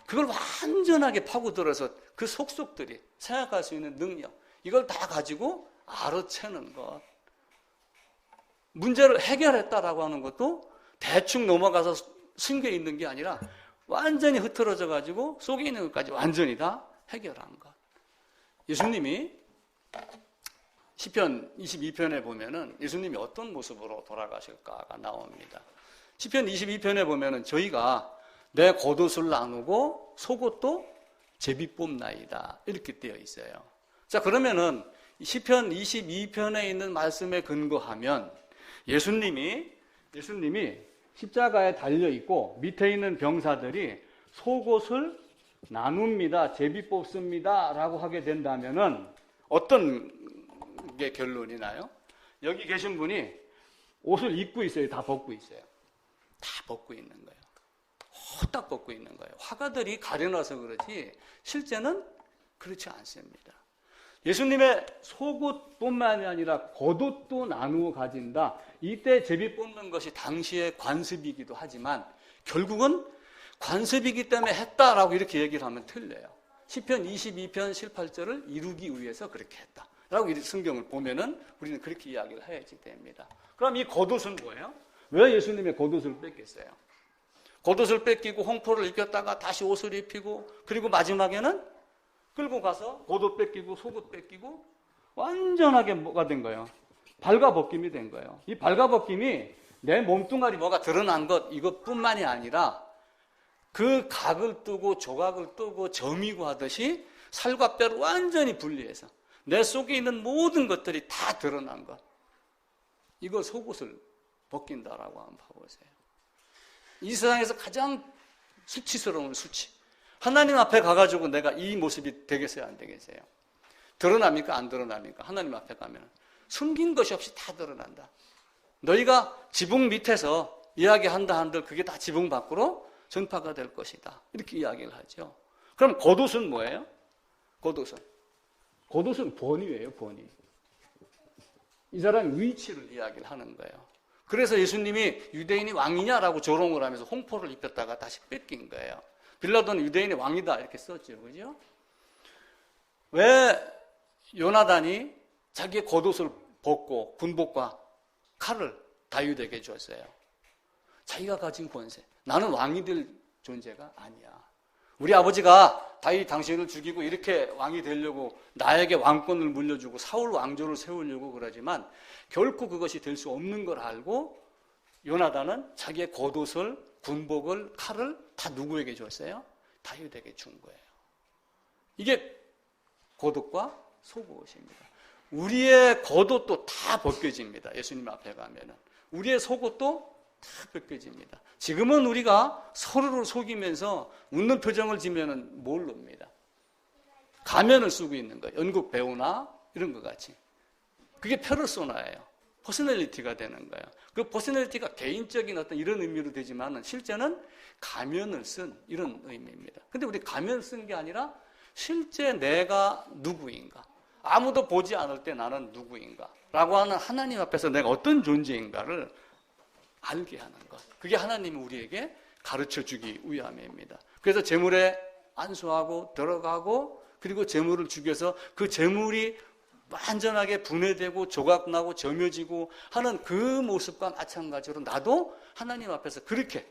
Speaker 1: 그걸 완전하게 파고들어서 그 속속들이 생각할 수 있는 능력, 이걸 다 가지고 알아채는 것. 문제를 해결했다라고 하는 것도 대충 넘어가서 숨겨 있는 게 아니라 완전히 흐트러져 가지고 속에 있는 것까지 완전히 다 해결한 것. 예수님이 시편 22편에 보면은 예수님이 어떤 모습으로 돌아가실까가 나옵니다. 시편 22편에 보면은 저희가 내 겉옷을 나누고 속옷도 제비 뽑나이다 이렇게 되어 있어요. 자, 그러면은 시편 22편에 있는 말씀에 근거하면 예수님이 십자가에 달려 있고 밑에 있는 병사들이 속옷을 나눕니다, 제비 뽑습니다 라고 하게 된다면은 어떤 게 결론이 나요? 여기 계신 분이 옷을 입고 있어요? 다 벗고 있어요? 다 벗고 있는 거예요. 호딱 벗고 있는 거예요. 화가들이 가려놔서 그렇지 실제는 그렇지 않습니다. 예수님의 속옷뿐만이 아니라 겉옷도 나누어 가진다. 이때 제비 뽑는 것이 당시의 관습이기도 하지만 결국은 관습이기 때문에 했다라고 이렇게 얘기를 하면 틀려요. 시편 22편 18절을 이루기 위해서 그렇게 했다 라고 성경을 보면은 우리는 그렇게 이야기를 해야지 됩니다. 그럼 이 겉옷은 뭐예요? 왜 예수님의 겉옷을 뺏겼어요? 겉옷을 뺏기고 홍포를 입혔다가 다시 옷을 입히고 그리고 마지막에는 끌고 가서 겉옷 뺏기고 속옷 뺏기고 완전하게 뭐가 된 거예요? 발가벗김이 된 거예요. 이 발가벗김이 내 몸뚱아리 뭐가 드러난 것 이것뿐만이 아니라 그 각을 뜨고 조각을 뜨고 점이고 하듯이 살과 뼈를 완전히 분리해서 내 속에 있는 모든 것들이 다 드러난 것. 이거 속옷을 벗긴다라고 한번 봐보세요. 이 세상에서 가장 수치스러운 수치. 하나님 앞에 가가지고 내가 이 모습이 되겠어요, 안 되겠어요? 드러납니까, 안 드러납니까? 하나님 앞에 가면 숨긴 것이 없이 다 드러난다. 너희가 지붕 밑에서 이야기한다 한들 그게 다 지붕 밖으로 전파가 될 것이다. 이렇게 이야기를 하죠. 그럼 겉옷은 뭐예요? 겉옷은 번이에요, 번이. 이 사람의 위치를 이야기를 하는 거예요. 그래서 예수님이 유대인이 왕이냐라고 조롱을 하면서 홍포를 입혔다가 다시 뺏긴 거예요. 빌라도는 유대인의 왕이다 이렇게 썼죠. 그죠? 왜 요나단이 자기의 겉옷을 벗고 군복과 칼을 다윗에게 줬어요? 자기가 가진 권세. 나는 왕이 될 존재가 아니야. 우리 아버지가 다윗 당신을 죽이고 이렇게 왕이 되려고 나에게 왕권을 물려주고 사울 왕조를 세우려고 그러지만 결코 그것이 될 수 없는 걸 알고 요나단은 자기의 겉옷을, 군복을, 칼을 다 누구에게 줬어요? 다윗에게 준 거예요. 이게 겉옷과 속옷입니다. 우리의 겉옷도 다 벗겨집니다. 예수님 앞에 가면은. 우리의 속옷도 다 벗겨집니다. 지금은 우리가 서로를 속이면서 웃는 표정을 지면은 모릅니다. 가면을 쓰고 있는 거예요. 연극 배우나 이런 것 같이. 그게 페르소나예요. 퍼스널리티가 되는 거예요. 그 퍼스널리티가 개인적인 어떤 이런 의미로 되지만은 실제는 가면을 쓴 이런 의미입니다. 근데 우리 가면을 쓴 게 아니라 실제 내가 누구인가, 아무도 보지 않을 때 나는 누구인가 라고 하는 하나님 앞에서 내가 어떤 존재인가를 알게 하는 것. 그게 하나님이 우리에게 가르쳐 주기 위함입니다. 그래서 재물에 안수하고 들어가고 그리고 재물을 죽여서 그 재물이 완전하게 분해되고 조각나고 점여지고 하는 그 모습과 마찬가지로 나도 하나님 앞에서 그렇게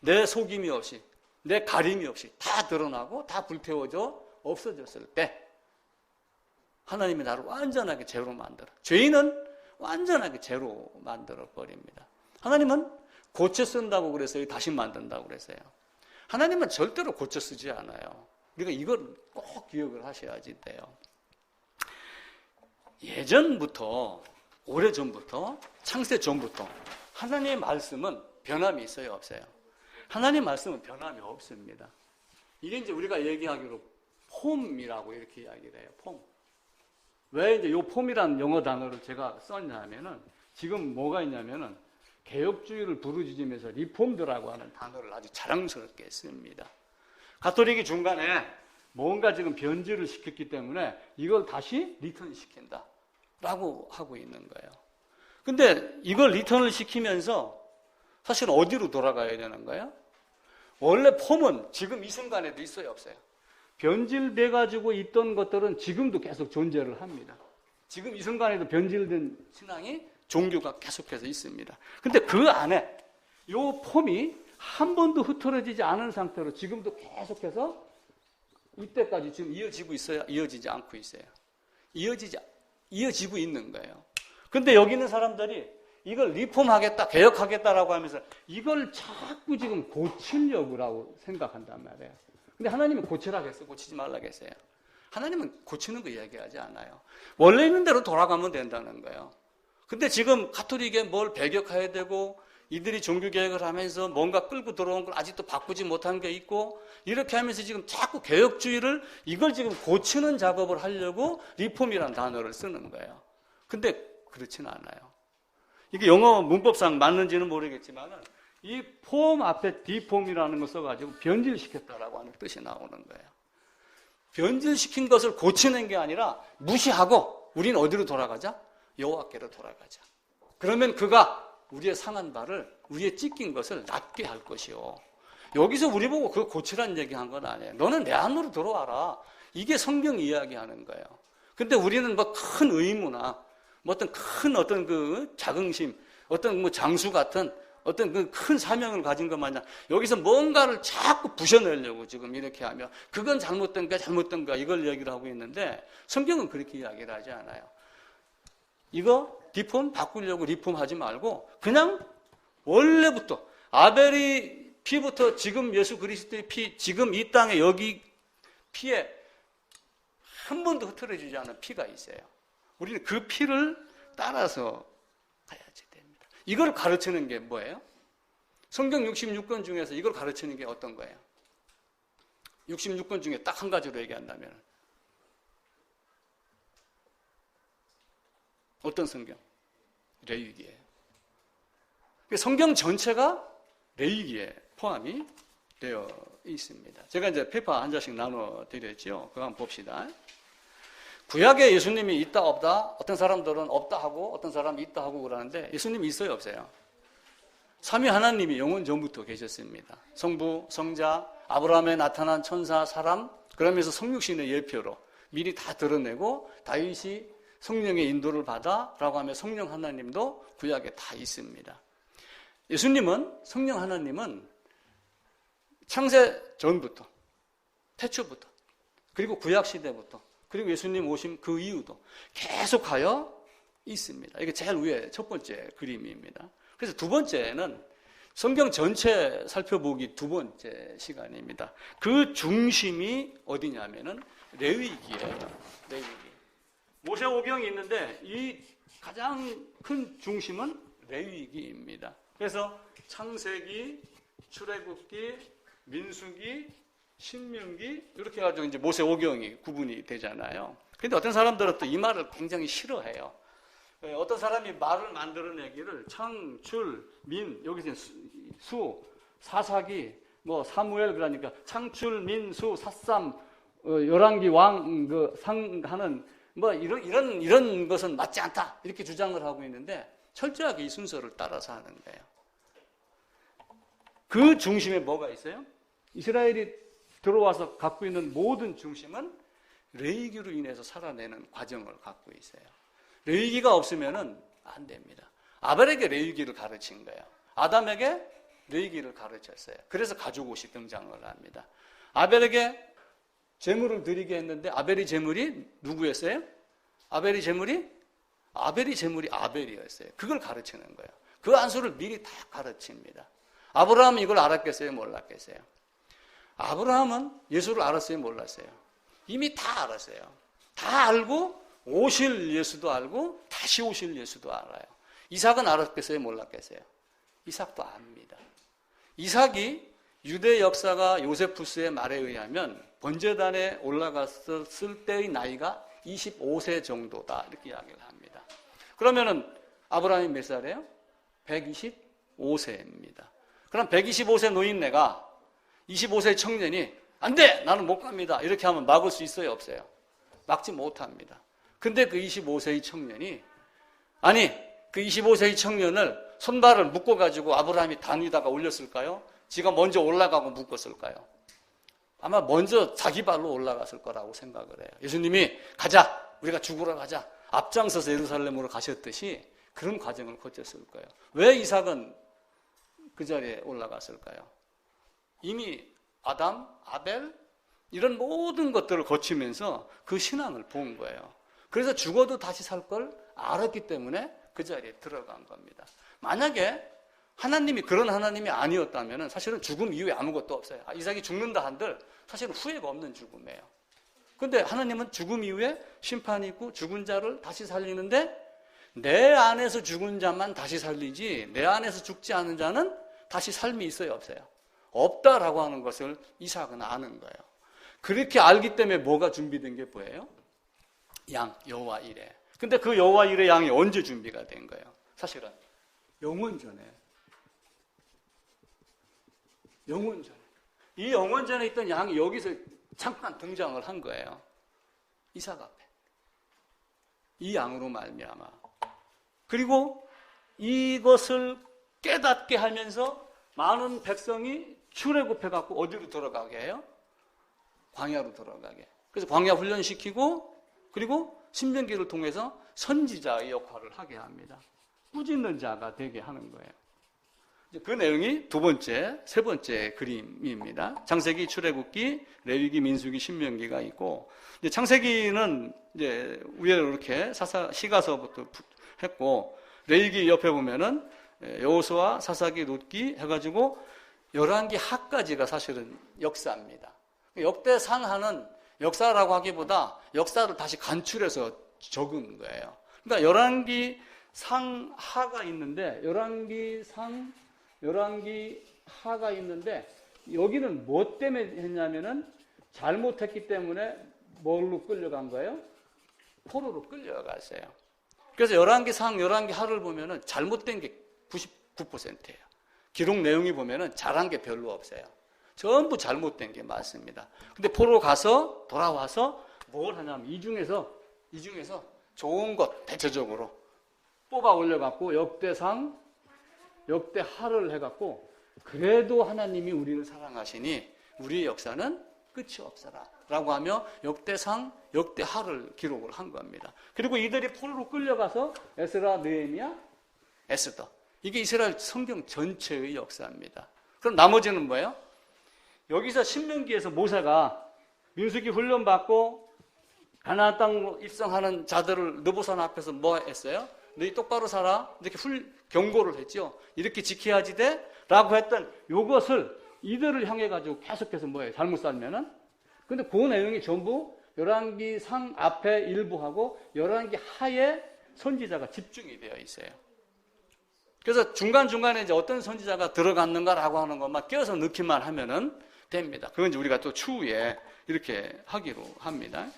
Speaker 1: 내 속임이 없이 내 가림이 없이 다 드러나고 다 불태워져 없어졌을 때 하나님이 나를 완전하게 죄로 만들어. 죄인은 완전하게 죄로 만들어 버립니다. 하나님은 고쳐 쓴다고 그래서요, 다시 만든다고 그래서요. 하나님은 절대로 고쳐 쓰지 않아요. 우리가 이걸 꼭 기억을 하셔야지 돼요. 예전부터, 오래전부터, 창세 전부터 하나님의 말씀은 변함이 있어요, 없어요? 하나님의 말씀은 변함이 없습니다. 이게 이제 우리가 얘기하기로 폼이라고 이렇게 이야기를 해요, 폼. 왜 이제 요 폼이라는 영어 단어를 제가 썼냐면은 지금 뭐가 있냐면은 개혁주의를 부르짖으면서 리폼드라고 하는 단어를 아주 자랑스럽게 씁니다. 가톨릭이 중간에 뭔가 지금 변질을 시켰기 때문에 이걸 다시 리턴 시킨다 라고 하고 있는 거예요. 근데 이걸 리턴을 시키면서 사실 어디로 돌아가야 되는 거예요? 원래 폼은 지금 이 순간에도 있어요, 없어요? 변질돼 가지고 있던 것들은 지금도 계속 존재를 합니다. 지금 이 순간에도 변질된 신앙이 종교가 계속해서 있습니다. 근데 그 안에 요 폼이 한 번도 흐트러지지 않은 상태로 지금도 계속해서 이때까지 지금 이어지고 있어요? 이어지지 않고 있어요? 이어지고 있는 거예요. 근데 여기 있는 사람들이 이걸 리폼하겠다, 개혁하겠다라고 하면서 이걸 자꾸 지금 고치려고 생각한단 말이에요. 근데 하나님은 고치라고 했어요? 고치지 말라고 했어요? 하나님은 고치는 거 이야기하지 않아요. 원래 있는 대로 돌아가면 된다는 거예요. 근데 지금 가톨릭에 뭘 배격해야 되고 이들이 종교개혁을 하면서 뭔가 끌고 들어온 걸 아직도 바꾸지 못한 게 있고 이렇게 하면서 지금 자꾸 개혁주의를 이걸 지금 고치는 작업을 하려고 리폼이라는 단어를 쓰는 거예요. 근데 그렇지는 않아요. 이게 영어 문법상 맞는지는 모르겠지만 이 폼 앞에 디폼이라는 걸 써가지고 변질시켰다라고 하는 뜻이 나오는 거예요. 변질시킨 것을 고치는 게 아니라 무시하고 우리는 어디로 돌아가자? 여호와께로 돌아가자. 그러면 그가 우리의 상한 발을, 우리의 찢긴 것을 낫게 할 것이요. 여기서 우리 보고 그거 고치라는 얘기한 건 아니에요. 너는 내 안으로 들어와라. 이게 성경이 이야기하는 거예요. 근데 우리는 뭐 큰 의무나 뭐 어떤 그 자긍심, 어떤 뭐 장수 같은 어떤 그 큰 사명을 가진 것 마냥 여기서 뭔가를 자꾸 부셔내려고 지금 이렇게 하면 그건 잘못된 거야 이걸 얘기를 하고 있는데 성경은 그렇게 이야기를 하지 않아요. 이거 디폼 바꾸려고 리폼하지 말고 그냥 원래부터 아벨이 피부터 지금 예수 그리스도의 피, 지금 이 땅에 여기 피에 한 번도 흐트러지지 않은 피가 있어요. 우리는 그 피를 따라서 가야지 됩니다. 이걸 가르치는 게 뭐예요? 성경 66권 중에서 이걸 가르치는 게 어떤 거예요? 66권 중에 딱 한 가지로 얘기한다면 어떤 성경? 레위기예요. 성경 전체가 레위기에 포함이 되어 있습니다. 제가 이제 페이퍼 한 장씩 나눠 드렸죠. 그거 한번 봅시다. 구약에 예수님이 있다 없다? 어떤 사람들은 없다 하고 어떤 사람이 있다 하고 그러는데 예수님이 있어요 없어요? 삼위 하나님이 영원 전부터 계셨습니다. 성부, 성자, 아브라함에 나타난 천사, 사람 그러면서 성육신의 예표로 미리 다 드러내고 다윗이 성령의 인도를 받아라고 하면 성령 하나님도 구약에 다 있습니다. 예수님은 성령 하나님은 창세 전부터 태초부터 그리고 구약 시대부터 그리고 예수님 오심 그 이후도 계속하여 있습니다. 이게 제일 위에 첫 번째 그림입니다. 그래서 두 번째는 성경 전체 살펴보기 두 번째 시간입니다. 그 중심이 어디냐면은 레위기예요. 레위기. 모세오경이 있는데 이 가장 큰 중심은 레위기입니다. 그래서 창세기, 출애굽기, 민수기, 신명기 이렇게 해가지고 이제 모세오경이 구분이 되잖아요. 근데 어떤 사람들은 또 이 말을 굉장히 싫어해요. 어떤 사람이 말을 만들어내기를 창출, 민, 여기서 수, 사사기, 뭐 사무엘 그러니까 창출, 민, 수, 사삼, 열왕기 왕, 상하는 뭐 이런 것은 맞지 않다 이렇게 주장을 하고 있는데 철저하게 이 순서를 따라서 하는 거예요. 그 중심에 뭐가 있어요? 이스라엘이 들어와서 갖고 있는 모든 중심은 레위기로 인해서 살아내는 과정을 갖고 있어요. 레위기가 없으면은 안 됩니다. 아벨에게 레위기를 가르친 거예요. 아담에게 레위기를 가르쳤어요. 그래서 가죽옷이 등장을 합니다. 아벨에게 제물을 드리게 했는데 아벨이 제물이 누구였어요? 아벨이 제물이 아벨이었어요. 그걸 가르치는 거예요. 그 안수를 미리 다 가르칩니다. 아브라함은 이걸 알았겠어요? 몰랐겠어요? 아브라함은 예수를 알았어요? 몰랐어요? 이미 다 알았어요. 다 알고 오실 예수도 알고 다시 오실 예수도 알아요. 이삭은 알았겠어요? 몰랐겠어요? 이삭도 압니다. 이삭이 유대 역사가 요세푸스의 말에 의하면 번제단에 올라갔을 때의 나이가 25세 정도다 이렇게 이야기를 합니다. 그러면은 아브라함이 몇 살이에요? 125세입니다. 그럼 125세 노인네가 25세 청년이 안 돼! 나는 못 갑니다. 이렇게 하면 막을 수 있어요? 없어요? 막지 못합니다. 근데 그 25세의 청년이 그 25세의 청년을 손발을 묶어가지고 아브라함이 단 위다가 올렸을까요? 지가 먼저 올라가고 묶었을까요? 아마 먼저 자기 발로 올라갔을 거라고 생각을 해요. 예수님이 가자! 우리가 죽으러 가자! 앞장서서 예루살렘으로 가셨듯이 그런 과정을 거쳤을 거예요. 왜 이삭은 그 자리에 올라갔을까요? 이미 아담, 아벨 이런 모든 것들을 거치면서 그 신앙을 본 거예요. 그래서 죽어도 다시 살 걸 알았기 때문에 그 자리에 들어간 겁니다. 만약에 하나님이 그런 하나님이 아니었다면 사실은 죽음 이후에 아무것도 없어요. 이삭이 죽는다 한들 사실은 후회가 없는 죽음이에요. 그런데 하나님은 죽음 이후에 심판이 있고 죽은 자를 다시 살리는데 내 안에서 죽은 자만 다시 살리지 내 안에서 죽지 않은 자는 다시 삶이 있어요? 없어요? 없다라고 하는 것을 이삭은 아는 거예요. 그렇게 알기 때문에 뭐가 준비된 게 뭐예요? 양, 여호와 이레. 근데 그 여호와 이레 양이 언제 준비가 된 거예요? 사실은 영원 전에. 영원 전에. 이 영원 전에 있던 양이 여기서 잠깐 등장을 한 거예요. 이삭 앞에. 이 양으로 말미암아. 그리고 이것을 깨닫게 하면서 많은 백성이 출애굽해갖고 어디로 들어가게 해요? 광야로 들어가게. 그래서 광야 훈련시키고 그리고 신명기를 통해서 선지자의 역할을 하게 합니다. 꾸짖는 자가 되게 하는 거예요. 그 내용이 두 번째, 세 번째 그림입니다. 창세기, 출애굽기, 레위기, 민수기, 신명기가 있고 이제 창세기는 이제 위로 이렇게 시가서부터 했고 레위기 옆에 보면은 여호수아, 사사기, 룻기 해가지고 열왕기 하까지가 사실은 역사입니다. 역대상하는 역사라고 하기보다 역사를 다시 간추려서 적은 거예요. 그러니까 열왕기 상하가 있는데 열왕기 하가 있는데 여기는 뭐 때문에 했냐면은 잘못했기 때문에 뭘로 끌려간 거예요? 포로로 끌려갔어요. 그래서 열왕기 상, 열왕기 하를 보면은 잘못된 게 99%예요. 기록 내용이 보면은 잘한 게 별로 없어요. 전부 잘못된 게 많습니다. 근데 포로 가서 돌아와서 뭘 하냐면 이 중에서 좋은 것 대체적으로 뽑아 올려갖고 역대상, 역대하를 해갖고 그래도 하나님이 우리를 사랑하시니 우리의 역사는 끝이 없어라 라고 하며 역대상, 역대하를 기록을 한 겁니다. 그리고 이들이 포로로 끌려가서 에스라, 느헤미야, 에스더 이게 이스라엘 성경 전체의 역사입니다. 그럼 나머지는 뭐예요? 여기서 신명기에서 모세가 민수기 훈련받고 가나안 땅으로 입성하는 자들을 느보산 앞에서 뭐 했어요? 너희 똑바로 살아 이렇게 경고를 했죠. 이렇게 지켜야지 돼 라고 했던 요것을 이들을 향해 가지고 계속해서 뭐예요? 잘못 살면은 근데 그 내용이 전부 열왕기 상 앞에 일부하고 열왕기 하에 선지자가 집중이 되어 있어요. 그래서 중간중간에 이제 어떤 선지자가 들어갔는가라고 하는 것만 껴서 넣기만 하면은 됩니다. 그건 이제 우리가 또 추후에 이렇게 하기로 합니다.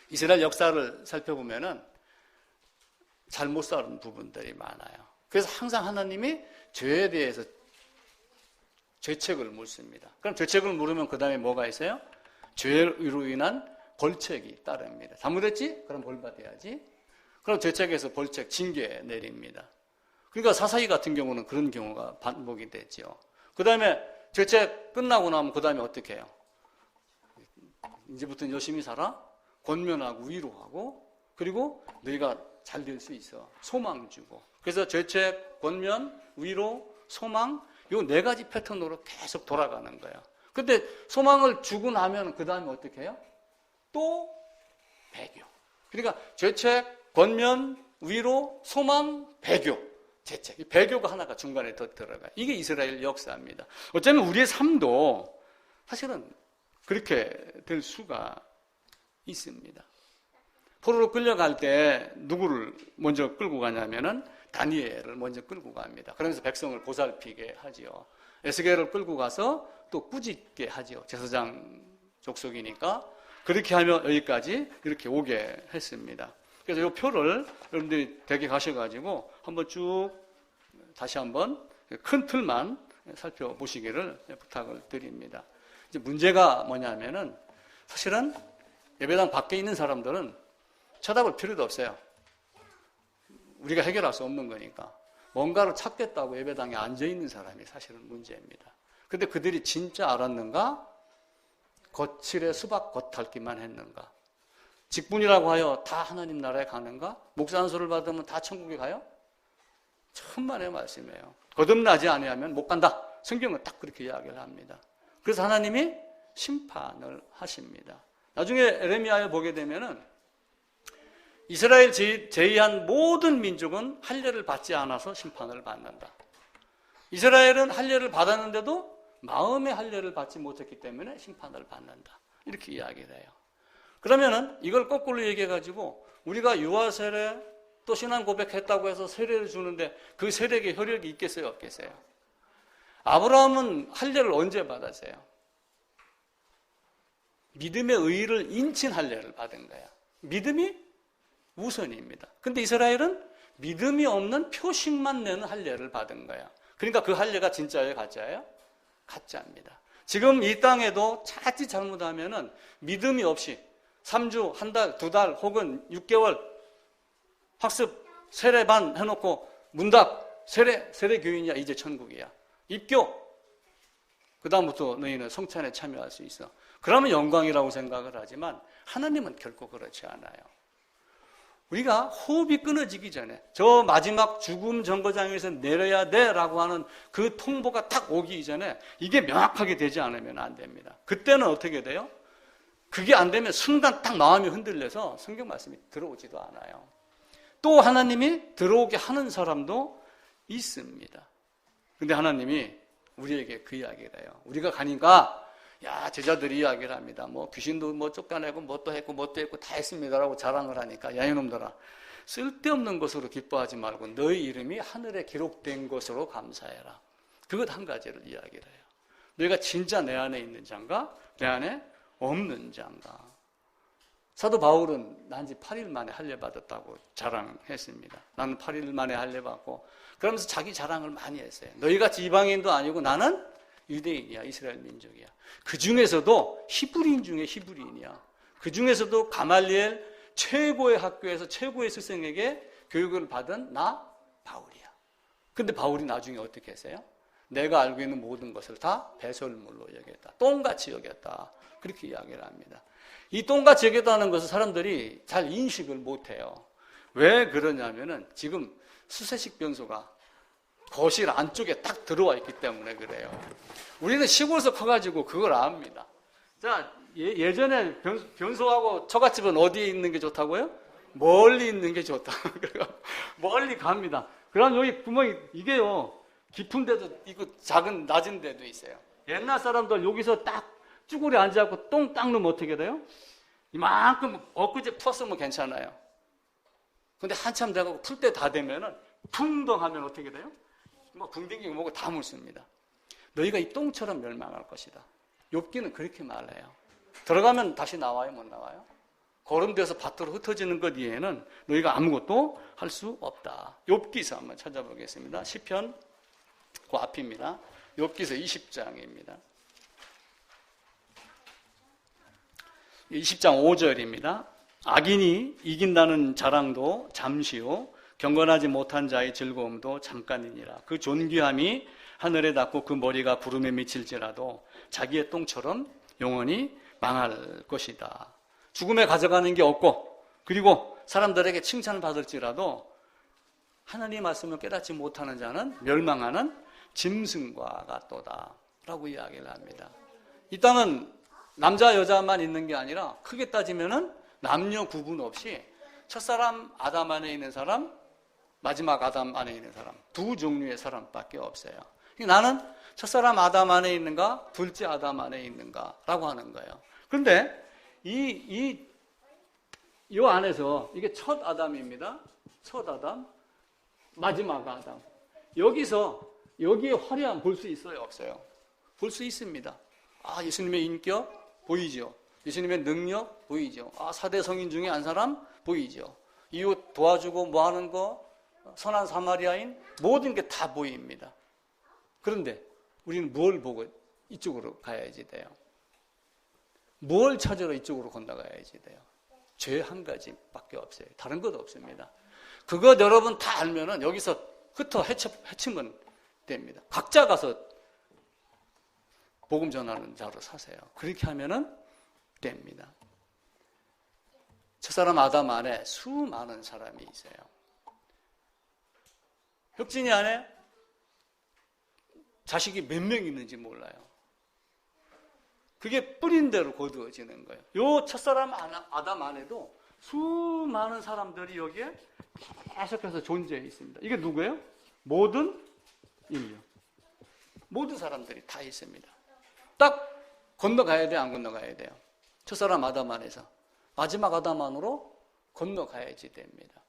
Speaker 1: 이스라엘 역사를 살펴보면은 잘못 사는 부분들이 많아요. 그래서 항상 하나님이 죄에 대해서 죄책을 묻습니다. 그럼 죄책을 물으면 그 다음에 뭐가 있어요? 죄로 인한 벌책이 따릅니다. 잘못했지? 그럼 벌 받아야지. 그럼 죄책에서 벌책, 징계 내립니다. 그러니까 사사기 같은 경우는 그런 경우가 반복이 되죠. 그 다음에 죄책 끝나고 나면 그 다음에 어떻게 해요? 이제부터는 열심히 살아? 권면하고 위로하고, 그리고 너희가 잘 될 수 있어. 소망 주고. 그래서 죄책, 권면, 위로, 소망, 요 네 가지 패턴으로 계속 돌아가는 거예요. 근데 소망을 주고 나면 그 다음에 어떻게 해요? 또 배교. 그러니까 죄책, 권면, 위로, 소망, 배교. 죄책. 이 배교가 하나가 중간에 더 들어가요. 이게 이스라엘 역사입니다. 어쩌면 우리의 삶도 사실은 그렇게 될 수가 있습니다. 포로로 끌려갈 때 누구를 먼저 끌고 가냐면은 다니엘을 먼저 끌고 갑니다. 그러면서 백성을 보살피게 하지요. 에스겔을 끌고 가서 또 꾸짖게 하지요. 제사장 족속이니까. 그렇게 하면 여기까지 이렇게 오게 했습니다. 그래서 이 표를 여러분들이 댁에 가셔가지고 한번 쭉 다시 한번 큰 틀만 살펴보시기를 부탁을 드립니다. 이제 문제가 뭐냐면은 사실은 예배당 밖에 있는 사람들은 쳐다볼 필요도 없어요. 우리가 해결할 수 없는 거니까. 뭔가를 찾겠다고 예배당에 앉아있는 사람이 사실은 문제입니다. 근데 그들이 진짜 알았는가? 거칠의 수박 겉핥기만 했는가? 직분이라고 하여 다 하나님 나라에 가는가? 목사 안수를 받으면 다 천국에 가요? 천만의 말씀이에요. 거듭나지 아니하면 못 간다. 성경은 딱 그렇게 이야기를 합니다. 그래서 하나님이 심판을 하십니다. 나중에 에레미야에 보게 되면은 이스라엘 제의한 모든 민족은 할례를 받지 않아서 심판을 받는다. 이스라엘은 할례를 받았는데도 마음의 할례를 받지 못했기 때문에 심판을 받는다. 이렇게 이야기를 해요. 그러면은 이걸 거꾸로 얘기해가지고 우리가 유아 세례 또 신앙 고백했다고 해서 세례를 주는데 그 세례의 효력이 있겠어요, 없겠어요? 아브라함은 할례를 언제 받았어요? 믿음의 의의를 인친 할례를 받은 거야. 믿음이 우선입니다. 근데 이스라엘은 믿음이 없는 표식만 내는 할례를 받은 거야. 그러니까 그 할례가 진짜예요, 가짜예요? 가짜입니다. 지금 이 땅에도 자칫 잘못하면은 믿음이 없이 3주, 한 달, 2달 혹은 6개월 학습 세례반 해놓고 문답 세례 교인이야. 이제 천국이야. 입교. 그 다음부터 너희는 성찬에 참여할 수 있어. 그러면 영광이라고 생각을 하지만 하나님은 결코 그렇지 않아요. 우리가 호흡이 끊어지기 전에 저 마지막 죽음 정거장에서 내려야 돼라고 하는 그 통보가 딱 오기 전에 이게 명확하게 되지 않으면 안 됩니다. 그때는 어떻게 돼요? 그게 안 되면 순간 딱 마음이 흔들려서 성경 말씀이 들어오지도 않아요. 또 하나님이 들어오게 하는 사람도 있습니다. 근데 하나님이 우리에게 그 이야기를 해요. 우리가 가니까 야, 제자들이 이야기를 합니다. 뭐 귀신도 뭐 쫓겨내고 뭣도 했고 다 했습니다라고 자랑을 하니까 야, 이놈들아, 쓸데없는 것으로 기뻐하지 말고 너희 이름이 하늘에 기록된 것으로 감사해라. 그것 한 가지를 이야기를 해요. 너희가 진짜 내 안에 있는 자인가? 내 안에 없는 자인가? 사도 바울은 난 지 8일 만에 할례 받았다고 자랑했습니다. 나는 8일 만에 할례 받고 그러면서 자기 자랑을 많이 했어요. 너희같이 이방인도 아니고 나는 유대인이야. 이스라엘 민족이야. 그 중에서도 히브리인 중에 히브리인이야. 그 중에서도 가말리엘 최고의 학교에서 최고의 스승에게 교육을 받은 나 바울이야. 근데 바울이 나중에 어떻게 했어요? 내가 알고 있는 모든 것을 다 배설물로 여겼다. 똥같이 여겼다. 그렇게 이야기를 합니다. 이 똥같이 여겼다는 것을 사람들이 잘 인식을 못해요. 왜 그러냐면은 지금 수세식 변소가 거실 안쪽에 딱 들어와 있기 때문에 그래요. 우리는 시골에서 커가지고 그걸 압니다. 자, 예전에 변소하고 처갓집은 어디에 있는 게 좋다고요? 멀리 있는 게 좋다. 멀리 갑니다. 그럼 여기 구멍이 이게요, 깊은 데도 있고 작은 낮은 데도 있어요. 옛날 사람들 여기서 딱 쭈구리 앉아갖고 똥 딱 넣으면 어떻게 돼요? 이만큼 엊그제 풀었으면 괜찮아요. 근데 한참 돼가고 풀 때 다 되면은 풍덩 하면 어떻게 돼요? 뭐 궁딩기고 뭐고 다 묻습니다. 너희가 이 똥처럼 멸망할 것이다. 욥기는 그렇게 말해요. 들어가면 다시 나와요, 못 나와요? 거름돼서 밭으로 흩어지는 것 이외에는 너희가 아무것도 할 수 없다. 욥기서 한번 찾아보겠습니다. 시편 그 앞입니다. 욥기서 20장입니다. 20장 5절입니다. 악인이 이긴다는 자랑도 잠시요 경건하지 못한 자의 즐거움도 잠깐이니라. 그 존귀함이 하늘에 닿고 그 머리가 구름에 미칠지라도 자기의 똥처럼 영원히 망할 것이다. 죽음에 가져가는 게 없고 그리고 사람들에게 칭찬을 받을지라도 하나님의 말씀을 깨닫지 못하는 자는 멸망하는 짐승과 같도다 라고 이야기를 합니다. 이 땅은 남자 여자만 있는 게 아니라 크게 따지면은 남녀 구분 없이 첫사람 아담 안에 있는 사람, 마지막 아담 안에 있는 사람, 두 종류의 사람밖에 없어요. 나는 첫사람 아담 안에 있는가, 둘째 아담 안에 있는가 라고 하는 거예요. 그런데 이 안에서 이게 첫 아담입니다. 첫 아담, 마지막 아담. 여기에 화려함 볼 수 있어요, 없어요? 볼 수 있습니다. 예수님의 인격 보이죠? 예수님의 능력 보이죠? 4대 성인 중에 한 사람 보이죠? 이웃 도와주고 뭐 하는 거, 선한 사마리아인 모든 게 다 보입니다. 그런데 우리는 뭘 보고 이쪽으로 가야지 돼요? 뭘 찾으러 이쪽으로 건너가야지 돼요? 죄 한 가지밖에 없어요. 다른 것 없습니다. 그것 여러분 다 알면은 여기서 헤치면 됩니다. 각자 가서 복음 전하는 자로 사세요. 그렇게 하면은 됩니다. 첫사람 아담 안에 수많은 사람이 있어요. 혁진이 안에 자식이 몇 명 있는지 몰라요. 그게 뿌린 대로 거두어지는 거예요. 요 첫사람 아담 안에도 수많은 사람들이 여기에 계속해서 존재해 있습니다. 이게 누구예요? 모든 인류. 모든 사람들이 다 있습니다. 딱 건너가야 돼요? 안 건너가야 돼요? 첫사람 아담 안에서 마지막 아담 안으로 건너가야지 됩니다.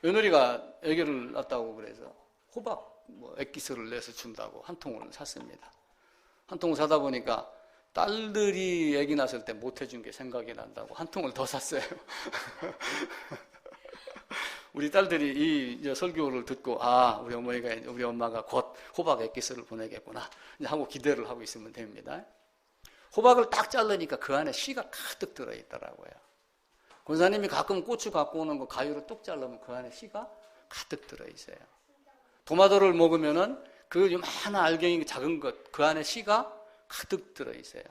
Speaker 1: 며느리가 아기를 낳았다고 그래서 호박 액기스를 내서 준다고 한 통을 샀습니다. 한 통을 사다 보니까 딸들이 아기 낳았을 때 못 해준 게 생각이 난다고 한 통을 더 샀어요. 우리 딸들이 이 설교를 듣고 우리 엄마가 곧 호박 액기스를 보내겠구나 하고 기대를 하고 있으면 됩니다. 호박을 딱 자르니까 그 안에 씨가 가득 들어있더라고요. 권사님이 가끔 고추 갖고 오는 거 가위로 뚝 자르면 그 안에 씨가 가득 들어있어요. 토마토를 먹으면은 그 요만한 알갱이 작은 것 그 안에 씨가 가득 들어있어요.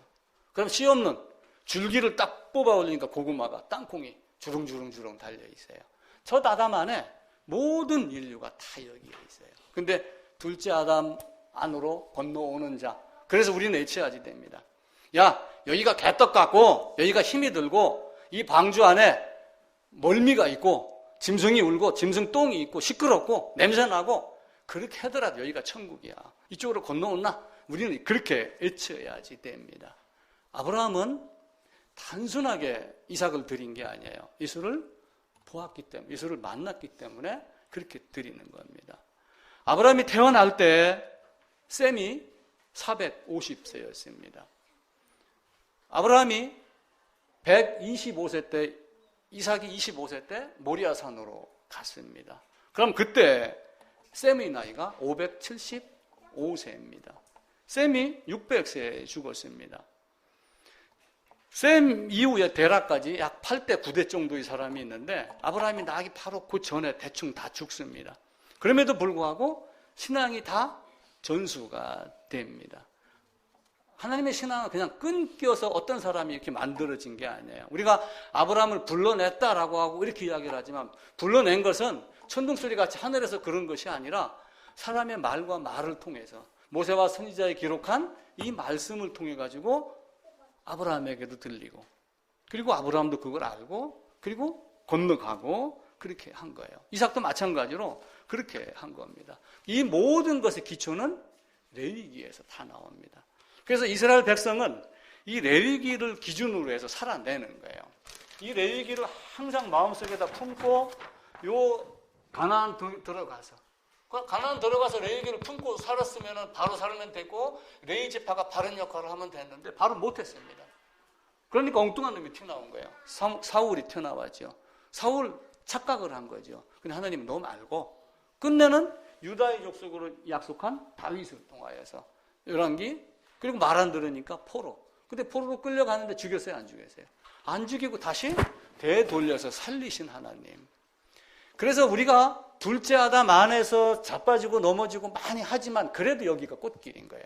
Speaker 1: 그럼 씨 없는 줄기를 딱 뽑아 올리니까 고구마가 땅콩이 주렁주렁 달려있어요. 첫 아담 안에 모든 인류가 다 여기에 있어요. 근데 둘째 아담 안으로 건너오는 자. 그래서 우리는 외쳐야지 됩니다. 여기가 개떡 같고 여기가 힘이 들고 이 방주 안에 멀미가 있고 짐승이 울고 짐승 똥이 있고 시끄럽고 냄새나고 그렇게 하더라도 여기가 천국이야. 이쪽으로 건너오나? 우리는 그렇게 외쳐야지 됩니다. 아브라함은 단순하게 이삭을 드린 게 아니에요. 이삭을 보았기 때문에, 이삭을 만났기 때문에 그렇게 드리는 겁니다. 아브라함이 태어날 때 셈이 450세였습니다. 아브라함이 125세 때, 이삭이 25세 때 모리아산으로 갔습니다. 그럼 그때 셈의 나이가 575세입니다. 셈이 600세에 죽었습니다. 셈 이후에 데라까지 약 8대 9대 정도의 사람이 있는데 아브라함이 나기 바로 그 전에 대충 다 죽습니다. 그럼에도 불구하고 신앙이 다 전수가 됩니다. 하나님의 신앙은 그냥 끊겨서 어떤 사람이 이렇게 만들어진 게 아니에요. 우리가 아브라함을 불러냈다라고 하고 이렇게 이야기를 하지만 불러낸 것은 천둥소리 같이 하늘에서 그런 것이 아니라 사람의 말과 말을 통해서 모세와 선지자에 기록한 이 말씀을 통해 가지고 아브라함에게도 들리고 그리고 아브라함도 그걸 알고 그리고 건너가고 그렇게 한 거예요. 이삭도 마찬가지로 그렇게 한 겁니다. 이 모든 것의 기초는 레위기에서 다 나옵니다. 그래서 이스라엘 백성은 이 레위기를 기준으로 해서 살아내는 거예요. 이 레위기를 항상 마음속에다 품고 가나안 들어가서 레위기를 품고 살았으면 바로 살면 되고 레위 지파가 바른 역할을 하면 됐는데 바로 못했습니다. 그러니까 엉뚱한 놈이 튀어나온 거예요. 사울이 튀어나왔죠. 사울 착각을 한 거죠. 근데 하나님은 너무 알고 끝내는 유다의 족속으로 약속한 다윗을 통하여서 열왕기, 그리고 말 안 들으니까 포로. 근데 포로로 끌려가는데 죽였어요, 안 죽였어요? 안 죽이고 다시 되돌려서 살리신 하나님. 그래서 우리가 둘째 아담 안에서 자빠지고 넘어지고 많이 하지만 그래도 여기가 꽃길인 거예요.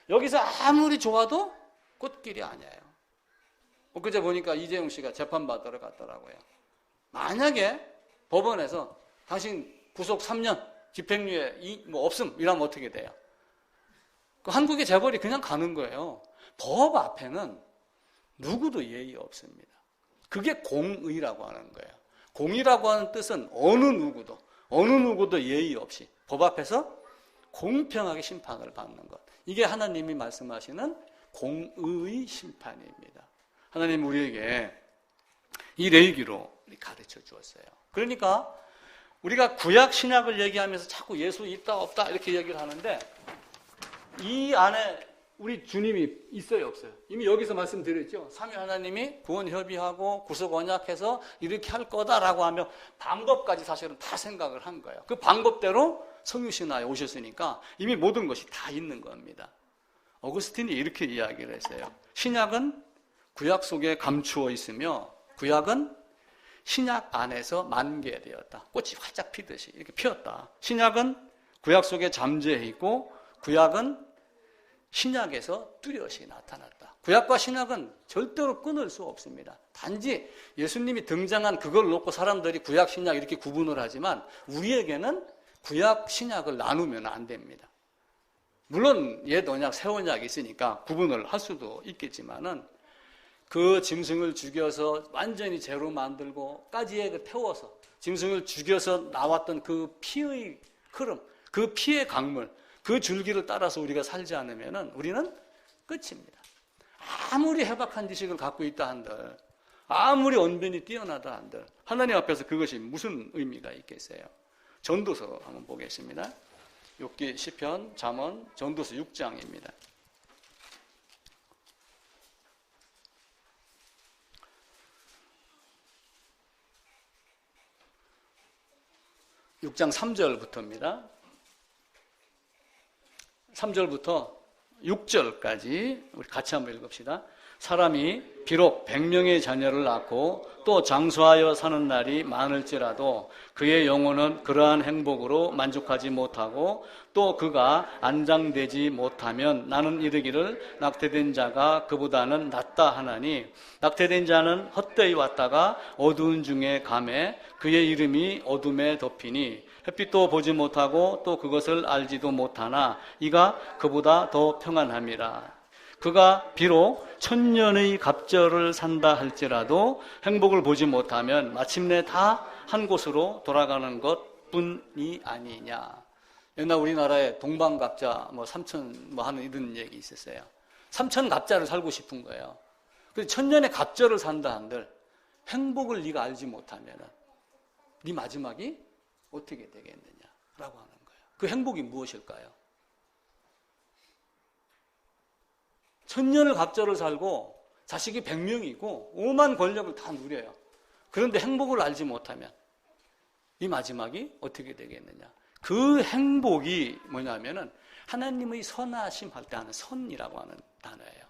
Speaker 1: 여기서 아무리 좋아도 꽃길이 아니에요. 그제 보니까 이재용 씨가 재판받으러 갔더라고요. 만약에 법원에서 당신 구속 3년 집행유예 없음 이러면 어떻게 돼요? 한국의 재벌이 그냥 가는 거예요. 법 앞에는 누구도 예의 없습니다. 그게 공의라고 하는 거예요. 공의라고 하는 뜻은 어느 누구도 예의 없이 법 앞에서 공평하게 심판을 받는 것. 이게 하나님이 말씀하시는 공의의 심판입니다. 하나님 우리에게 이 레위기로 가르쳐 주었어요. 그러니까 우리가 구약 신약을 얘기하면서 자꾸 예수 있다 없다 이렇게 얘기를 하는데 이 안에 우리 주님이 있어요 없어요? 이미 여기서 말씀드렸죠. 삼위 하나님이 구원 협의하고 구속 언약해서 이렇게 할 거다라고 하며 방법까지 사실은 다 생각을 한 거예요. 그 방법대로 성육신하에 오셨으니까 이미 모든 것이 다 있는 겁니다. 어거스틴이 이렇게 이야기를 했어요. 신약은 구약 속에 감추어 있으며 구약은 신약 안에서 만개되었다. 꽃이 활짝 피듯이 이렇게 피었다. 신약은 구약 속에 잠재해 있고 구약은 신약에서 뚜렷이 나타났다. 구약과 신약은 절대로 끊을 수 없습니다. 단지 예수님이 등장한 그걸 놓고 사람들이 구약, 신약 이렇게 구분을 하지만 우리에게는 구약, 신약을 나누면 안 됩니다. 물론 옛 언약, 새 언약이 있으니까 구분을 할 수도 있겠지만은 그 짐승을 죽여서 완전히 죄로 만들고 가지에 태워서 짐승을 죽여서 나왔던 그 피의 흐름, 그 피의 강물, 그 줄기를 따라서 우리가 살지 않으면 우리는 끝입니다. 아무리 해박한 지식을 갖고 있다 한들, 아무리 언변이 뛰어나다 한들 하나님 앞에서 그것이 무슨 의미가 있겠어요? 전도서 한번 보겠습니다. 욥기, 시편, 잠언, 전도서 6장입니다. (6장) 3절부터입니다. 3절부터 6절까지 우리 같이 한번 읽읍시다. 사람이 비록 100명의 자녀를 낳고 또 장수하여 사는 날이 많을지라도 그의 영혼은 그러한 행복으로 만족하지 못하고 또 그가 안장되지 못하면 나는 이르기를 낙태된 자가 그보다는 낫다 하나니 낙태된 자는 헛되이 왔다가 어두운 중에 가매 그의 이름이 어둠에 덮이니 햇빛도 보지 못하고 또 그것을 알지도 못하나 이가 그보다 더 평안함이라. 그가 비록 1000년의 갑절을 산다 할지라도 행복을 보지 못하면 마침내 다 한 곳으로 돌아가는 것뿐이 아니냐. 옛날 우리나라에 동방갑자 3000 하는 이런 얘기 있었어요. 3000갑자를 살고 싶은 거예요. 그래서 1000년의 갑절을 산다 한들 행복을 네가 알지 못하면 네 마지막이 어떻게 되겠느냐라고 하는 거예요. 그 행복이 무엇일까요? 1000년을 갑절을 살고 자식이 100명이고 오만 권력을 다 누려요. 그런데 행복을 알지 못하면 이 마지막이 어떻게 되겠느냐. 그 행복이 뭐냐면은 하나님의 선하심 할 때 하는 선이라고 하는 단어예요.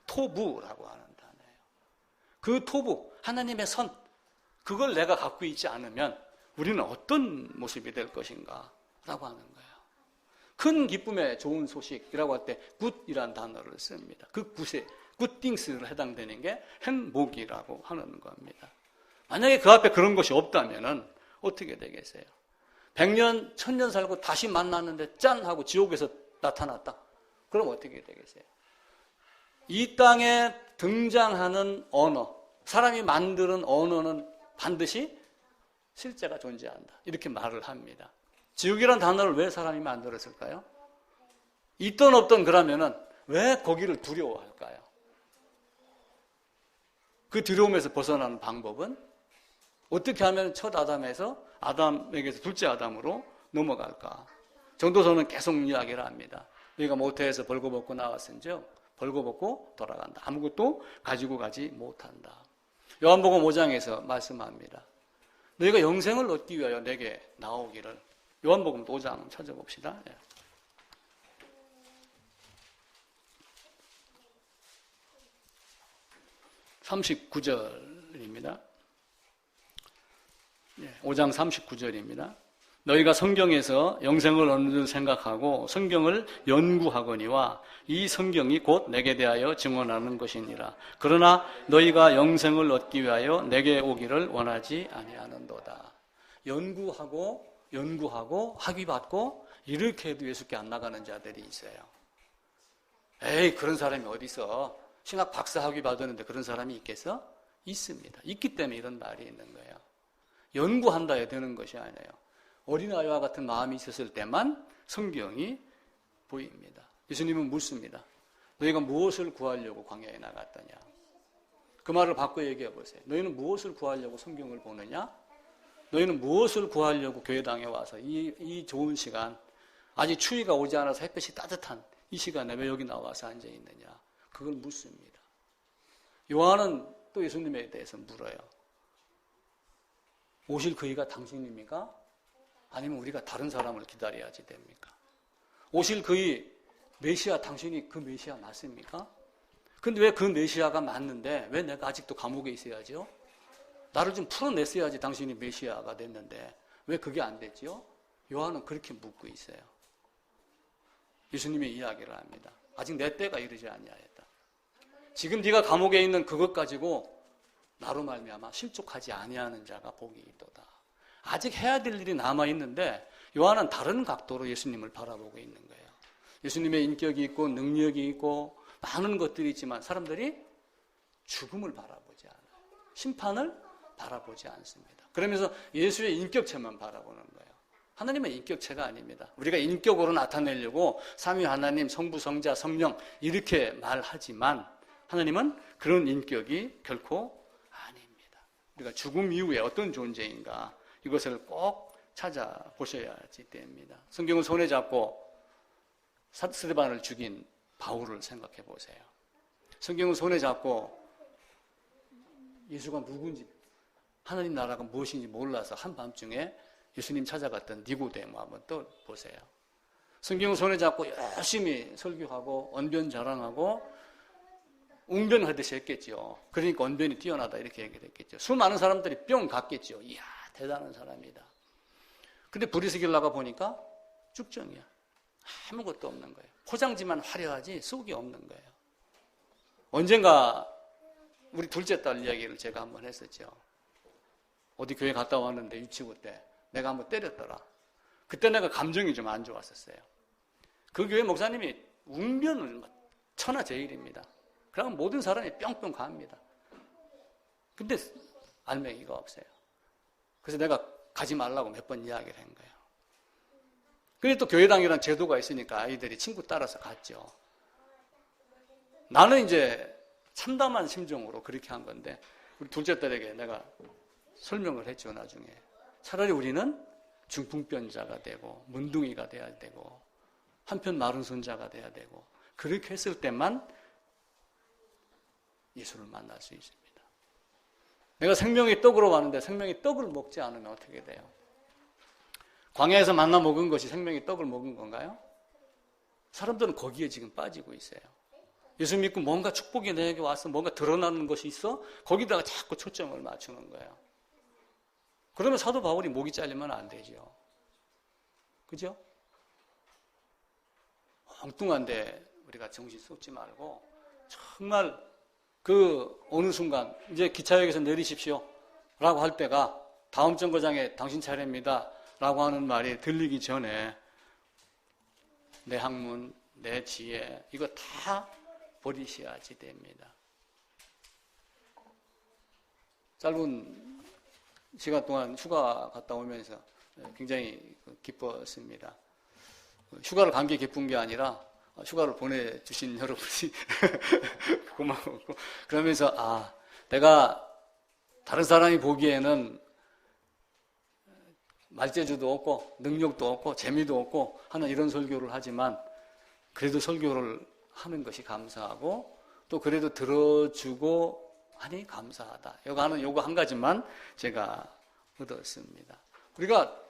Speaker 1: 토부라고 하는 단어예요. 그 토부, 하나님의 선, 그걸 내가 갖고 있지 않으면 우리는 어떤 모습이 될 것인가 라고 하는 거예요. 큰 기쁨의 좋은 소식이라고 할 때 굿이라는 단어를 씁니다. 그 굿에 굿띵스로 해당되는 게 행복이라고 하는 겁니다. 만약에 그 앞에 그런 것이 없다면 어떻게 되겠어요? 100년, 1000년 살고 다시 만났는데 짠 하고 지옥에서 나타났다. 그럼 어떻게 되겠어요? 이 땅에 등장하는 언어, 사람이 만드는 언어는 반드시 실제가 존재한다. 이렇게 말을 합니다. 지옥이라는 단어를 왜 사람이 만들었을까요? 있던 없던 그러면은 왜 거기를 두려워할까요? 그 두려움에서 벗어나는 방법은 어떻게 하면 첫 아담에서 아담에게서 둘째 아담으로 넘어갈까? 전도서는 계속 이야기를 합니다. 우리가 모태에서 벌거벗고 나왔은즉 벌거벗고 돌아간다. 아무것도 가지고 가지 못한다. 요한복음 5장에서 말씀합니다. 너희가 영생을 얻기 위하여 내게 나오기를. 요한복음 5장 찾아봅시다. 39절입니다. 5장 39절입니다. 너희가 성경에서 영생을 얻는 줄 생각하고 성경을 연구하거니와 이 성경이 곧 내게 대하여 증언하는 것이니라. 그러나 너희가 영생을 얻기 위하여 내게 오기를 원하지 아니하는도다. 연구하고 학위받고 이렇게 해도 예수께 안 나가는 자들이 있어요. 에이, 그런 사람이 어디 있어? 신학 박사 학위 받았는데 그런 사람이 있겠어? 있습니다. 있기 때문에 이런 말이 있는 거예요. 연구한다 해야 되는 것이 아니에요. 어린아이와 같은 마음이 있었을 때만 성경이 보입니다. 예수님은 묻습니다. 너희가 무엇을 구하려고 광야에 나갔더냐? 그 말을 바꿔 얘기해 보세요. 너희는 무엇을 구하려고 성경을 보느냐? 너희는 무엇을 구하려고 교회당에 와서 이 좋은 시간, 아직 추위가 오지 않아서 햇볕이 따뜻한 이 시간에 왜 여기 나와서 앉아 있느냐? 그걸 묻습니다. 요한은 또 예수님에 대해서 물어요. 오실 그이가 당신입니까? 아니면 우리가 다른 사람을 기다려야지 됩니까? 오실 그이 메시아, 당신이 그 메시아 맞습니까? 근데 왜 그 메시아가 맞는데 왜 내가 아직도 감옥에 있어야죠? 나를 좀 풀어냈어야지 당신이 메시아가 됐는데 왜 그게 안 됐죠? 요한은 그렇게 묻고 있어요. 예수님의 이야기를 합니다. 아직 내 때가 이르지 아니하였다. 지금 네가 감옥에 있는 그것 가지고 나로 말미암아 실족하지 아니하는 자가 복이 있도다. 아직 해야 될 일이 남아있는데 요한은 다른 각도로 예수님을 바라보고 있는 거예요. 예수님의 인격이 있고 능력이 있고 많은 것들이 있지만 사람들이 죽음을 바라보지 않아요. 심판을 바라보지 않습니다. 그러면서 예수의 인격체만 바라보는 거예요. 하나님은 인격체가 아닙니다. 우리가 인격으로 나타내려고 삼위 하나님, 성부, 성자, 성령 이렇게 말하지만 하나님은 그런 인격이 결코 아닙니다. 우리가 죽음 이후에 어떤 존재인가 이것을 꼭 찾아보셔야지 됩니다. 성경을 손에 잡고 스데반을 죽인 바울을 생각해 보세요. 성경을 손에 잡고 예수가 누군지 하나님 나라가 무엇인지 몰라서 한밤중에 예수님 찾아갔던 니고데모 한번 또 보세요. 성경을 손에 잡고 열심히 설교하고 언변 자랑하고 웅변하듯이 했겠죠. 그러니까 언변이 뛰어나다 이렇게 얘기를 했겠죠. 수많은 사람들이 뿅 갔겠죠. 이야 대단한 사람이다. 근데 브리스길 나가 보니까 쭉정이야. 아무것도 없는 거예요. 포장지만 화려하지 속이 없는 거예요. 언젠가 우리 둘째 딸 이야기를 제가 한번 했었죠. 어디 교회 갔다 왔는데 유치부 때 내가 한번 때렸더라. 그때 내가 감정이 좀 안 좋았었어요. 그 교회 목사님이 웅변을 천하제일입니다. 그러면 모든 사람이 뿅뿅 갑니다. 근데 알맹이가 없어요. 그래서 내가 가지 말라고 몇 번 이야기를 한 거예요. 근데 또 교회당이라는 제도가 있으니까 아이들이 친구 따라서 갔죠. 나는 이제 참담한 심정으로 그렇게 한 건데 우리 둘째 딸에게 내가 설명을 했죠. 나중에 차라리 우리는 중풍병자가 되고 문둥이가 돼야 되고 한편 마른 손자가 돼야 되고 그렇게 했을 때만 예수를 만날 수 있습니다. 내가 생명의 떡으로 왔는데 생명의 떡을 먹지 않으면 어떻게 돼요? 광야에서 만나 먹은 것이 생명의 떡을 먹은 건가요? 사람들은 거기에 지금 빠지고 있어요. 예수 믿고 뭔가 축복이 내게 와서 뭔가 드러나는 것이 있어? 거기다가 자꾸 초점을 맞추는 거예요. 그러면 사도 바울이 목이 잘리면 안 되죠. 그죠? 엉뚱한데 우리가 정신 쏟지 말고 정말 그 어느 순간 이제 기차역에서 내리십시오 라고 할 때가 다음 정거장에 당신 차례입니다 라고 하는 말이 들리기 전에 내 학문, 내 지혜 이거 다 버리셔야지 됩니다. 짧은 시간 동안 휴가 갔다 오면서 굉장히 기뻤습니다. 휴가를 간 게 기쁜 게 아니라 휴가를 보내주신 여러분이 고마웠고 그러면서 내가 다른 사람이 보기에는 말재주도 없고 능력도 없고 재미도 없고 하는 이런 설교를 하지만 그래도 설교를 하는 것이 감사하고 또 그래도 들어주고 하니 감사하다. 요거 한 가지만 제가 얻었습니다. 우리가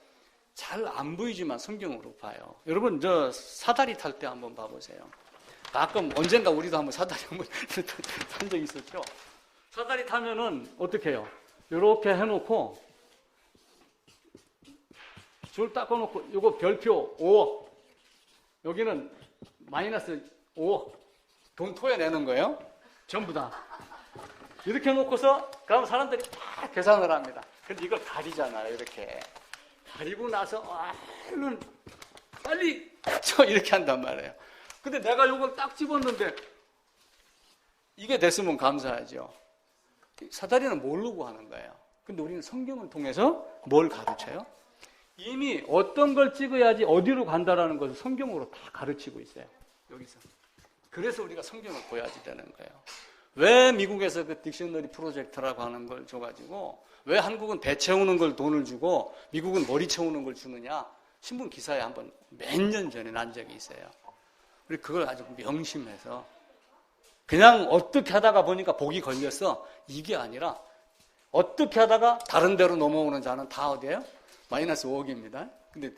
Speaker 1: 잘 안 보이지만 성경으로 봐요. 여러분 저 사다리 탈 때 한번 봐보세요. 가끔 언젠가 우리도 한번 사다리 한번 탄 적이 있었죠. 사다리 타면은 어떻게 해요? 이렇게 해놓고 줄 닦아놓고 요거 별표 5억 여기는 마이너스 5억 돈 토해내는 거예요. 전부 다 이렇게 해놓고서 그럼 사람들이 다 계산을 합니다. 근데 이걸 가리잖아요. 이렇게 가리고 나서 얼른 빨리 쳐 이렇게 한단 말이에요. 근데 내가 요걸 딱 집었는데 이게 됐으면 감사하죠. 사다리는 모르고 하는 거예요. 근데 우리는 성경을 통해서 뭘 가르쳐요? 이미 어떤 걸 찍어야지 어디로 간다라는 것을 성경으로 다 가르치고 있어요. 여기서. 그래서 우리가 성경을 보야지 되는 거예요. 왜 미국에서 그 딕셔너리 프로젝트라고 하는 걸 줘가지고 왜 한국은 배 채우는 걸 돈을 주고 미국은 머리 채우는 걸 주느냐? 신문 기사에 한번 몇 년 전에 난 적이 있어요. 우리 그걸 아주 명심해서 그냥 어떻게 하다가 보니까 복이 걸렸어. 이게 아니라 어떻게 하다가 다른 데로 넘어오는 자는 다 어디예요? 마이너스 5억입니다. 근데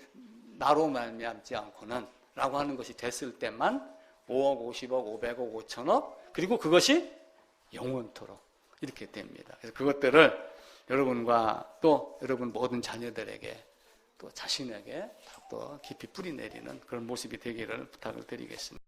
Speaker 1: 나로 말미암지 않고는 라고 하는 것이 됐을 때만 5억, 50억, 500억, 5천억 그리고 그것이 영원토록 이렇게 됩니다. 그래서 그것들을 여러분과 또 여러분 모든 자녀들에게 또 자신에게 또 깊이 뿌리 내리는 그런 모습이 되기를 부탁을 드리겠습니다.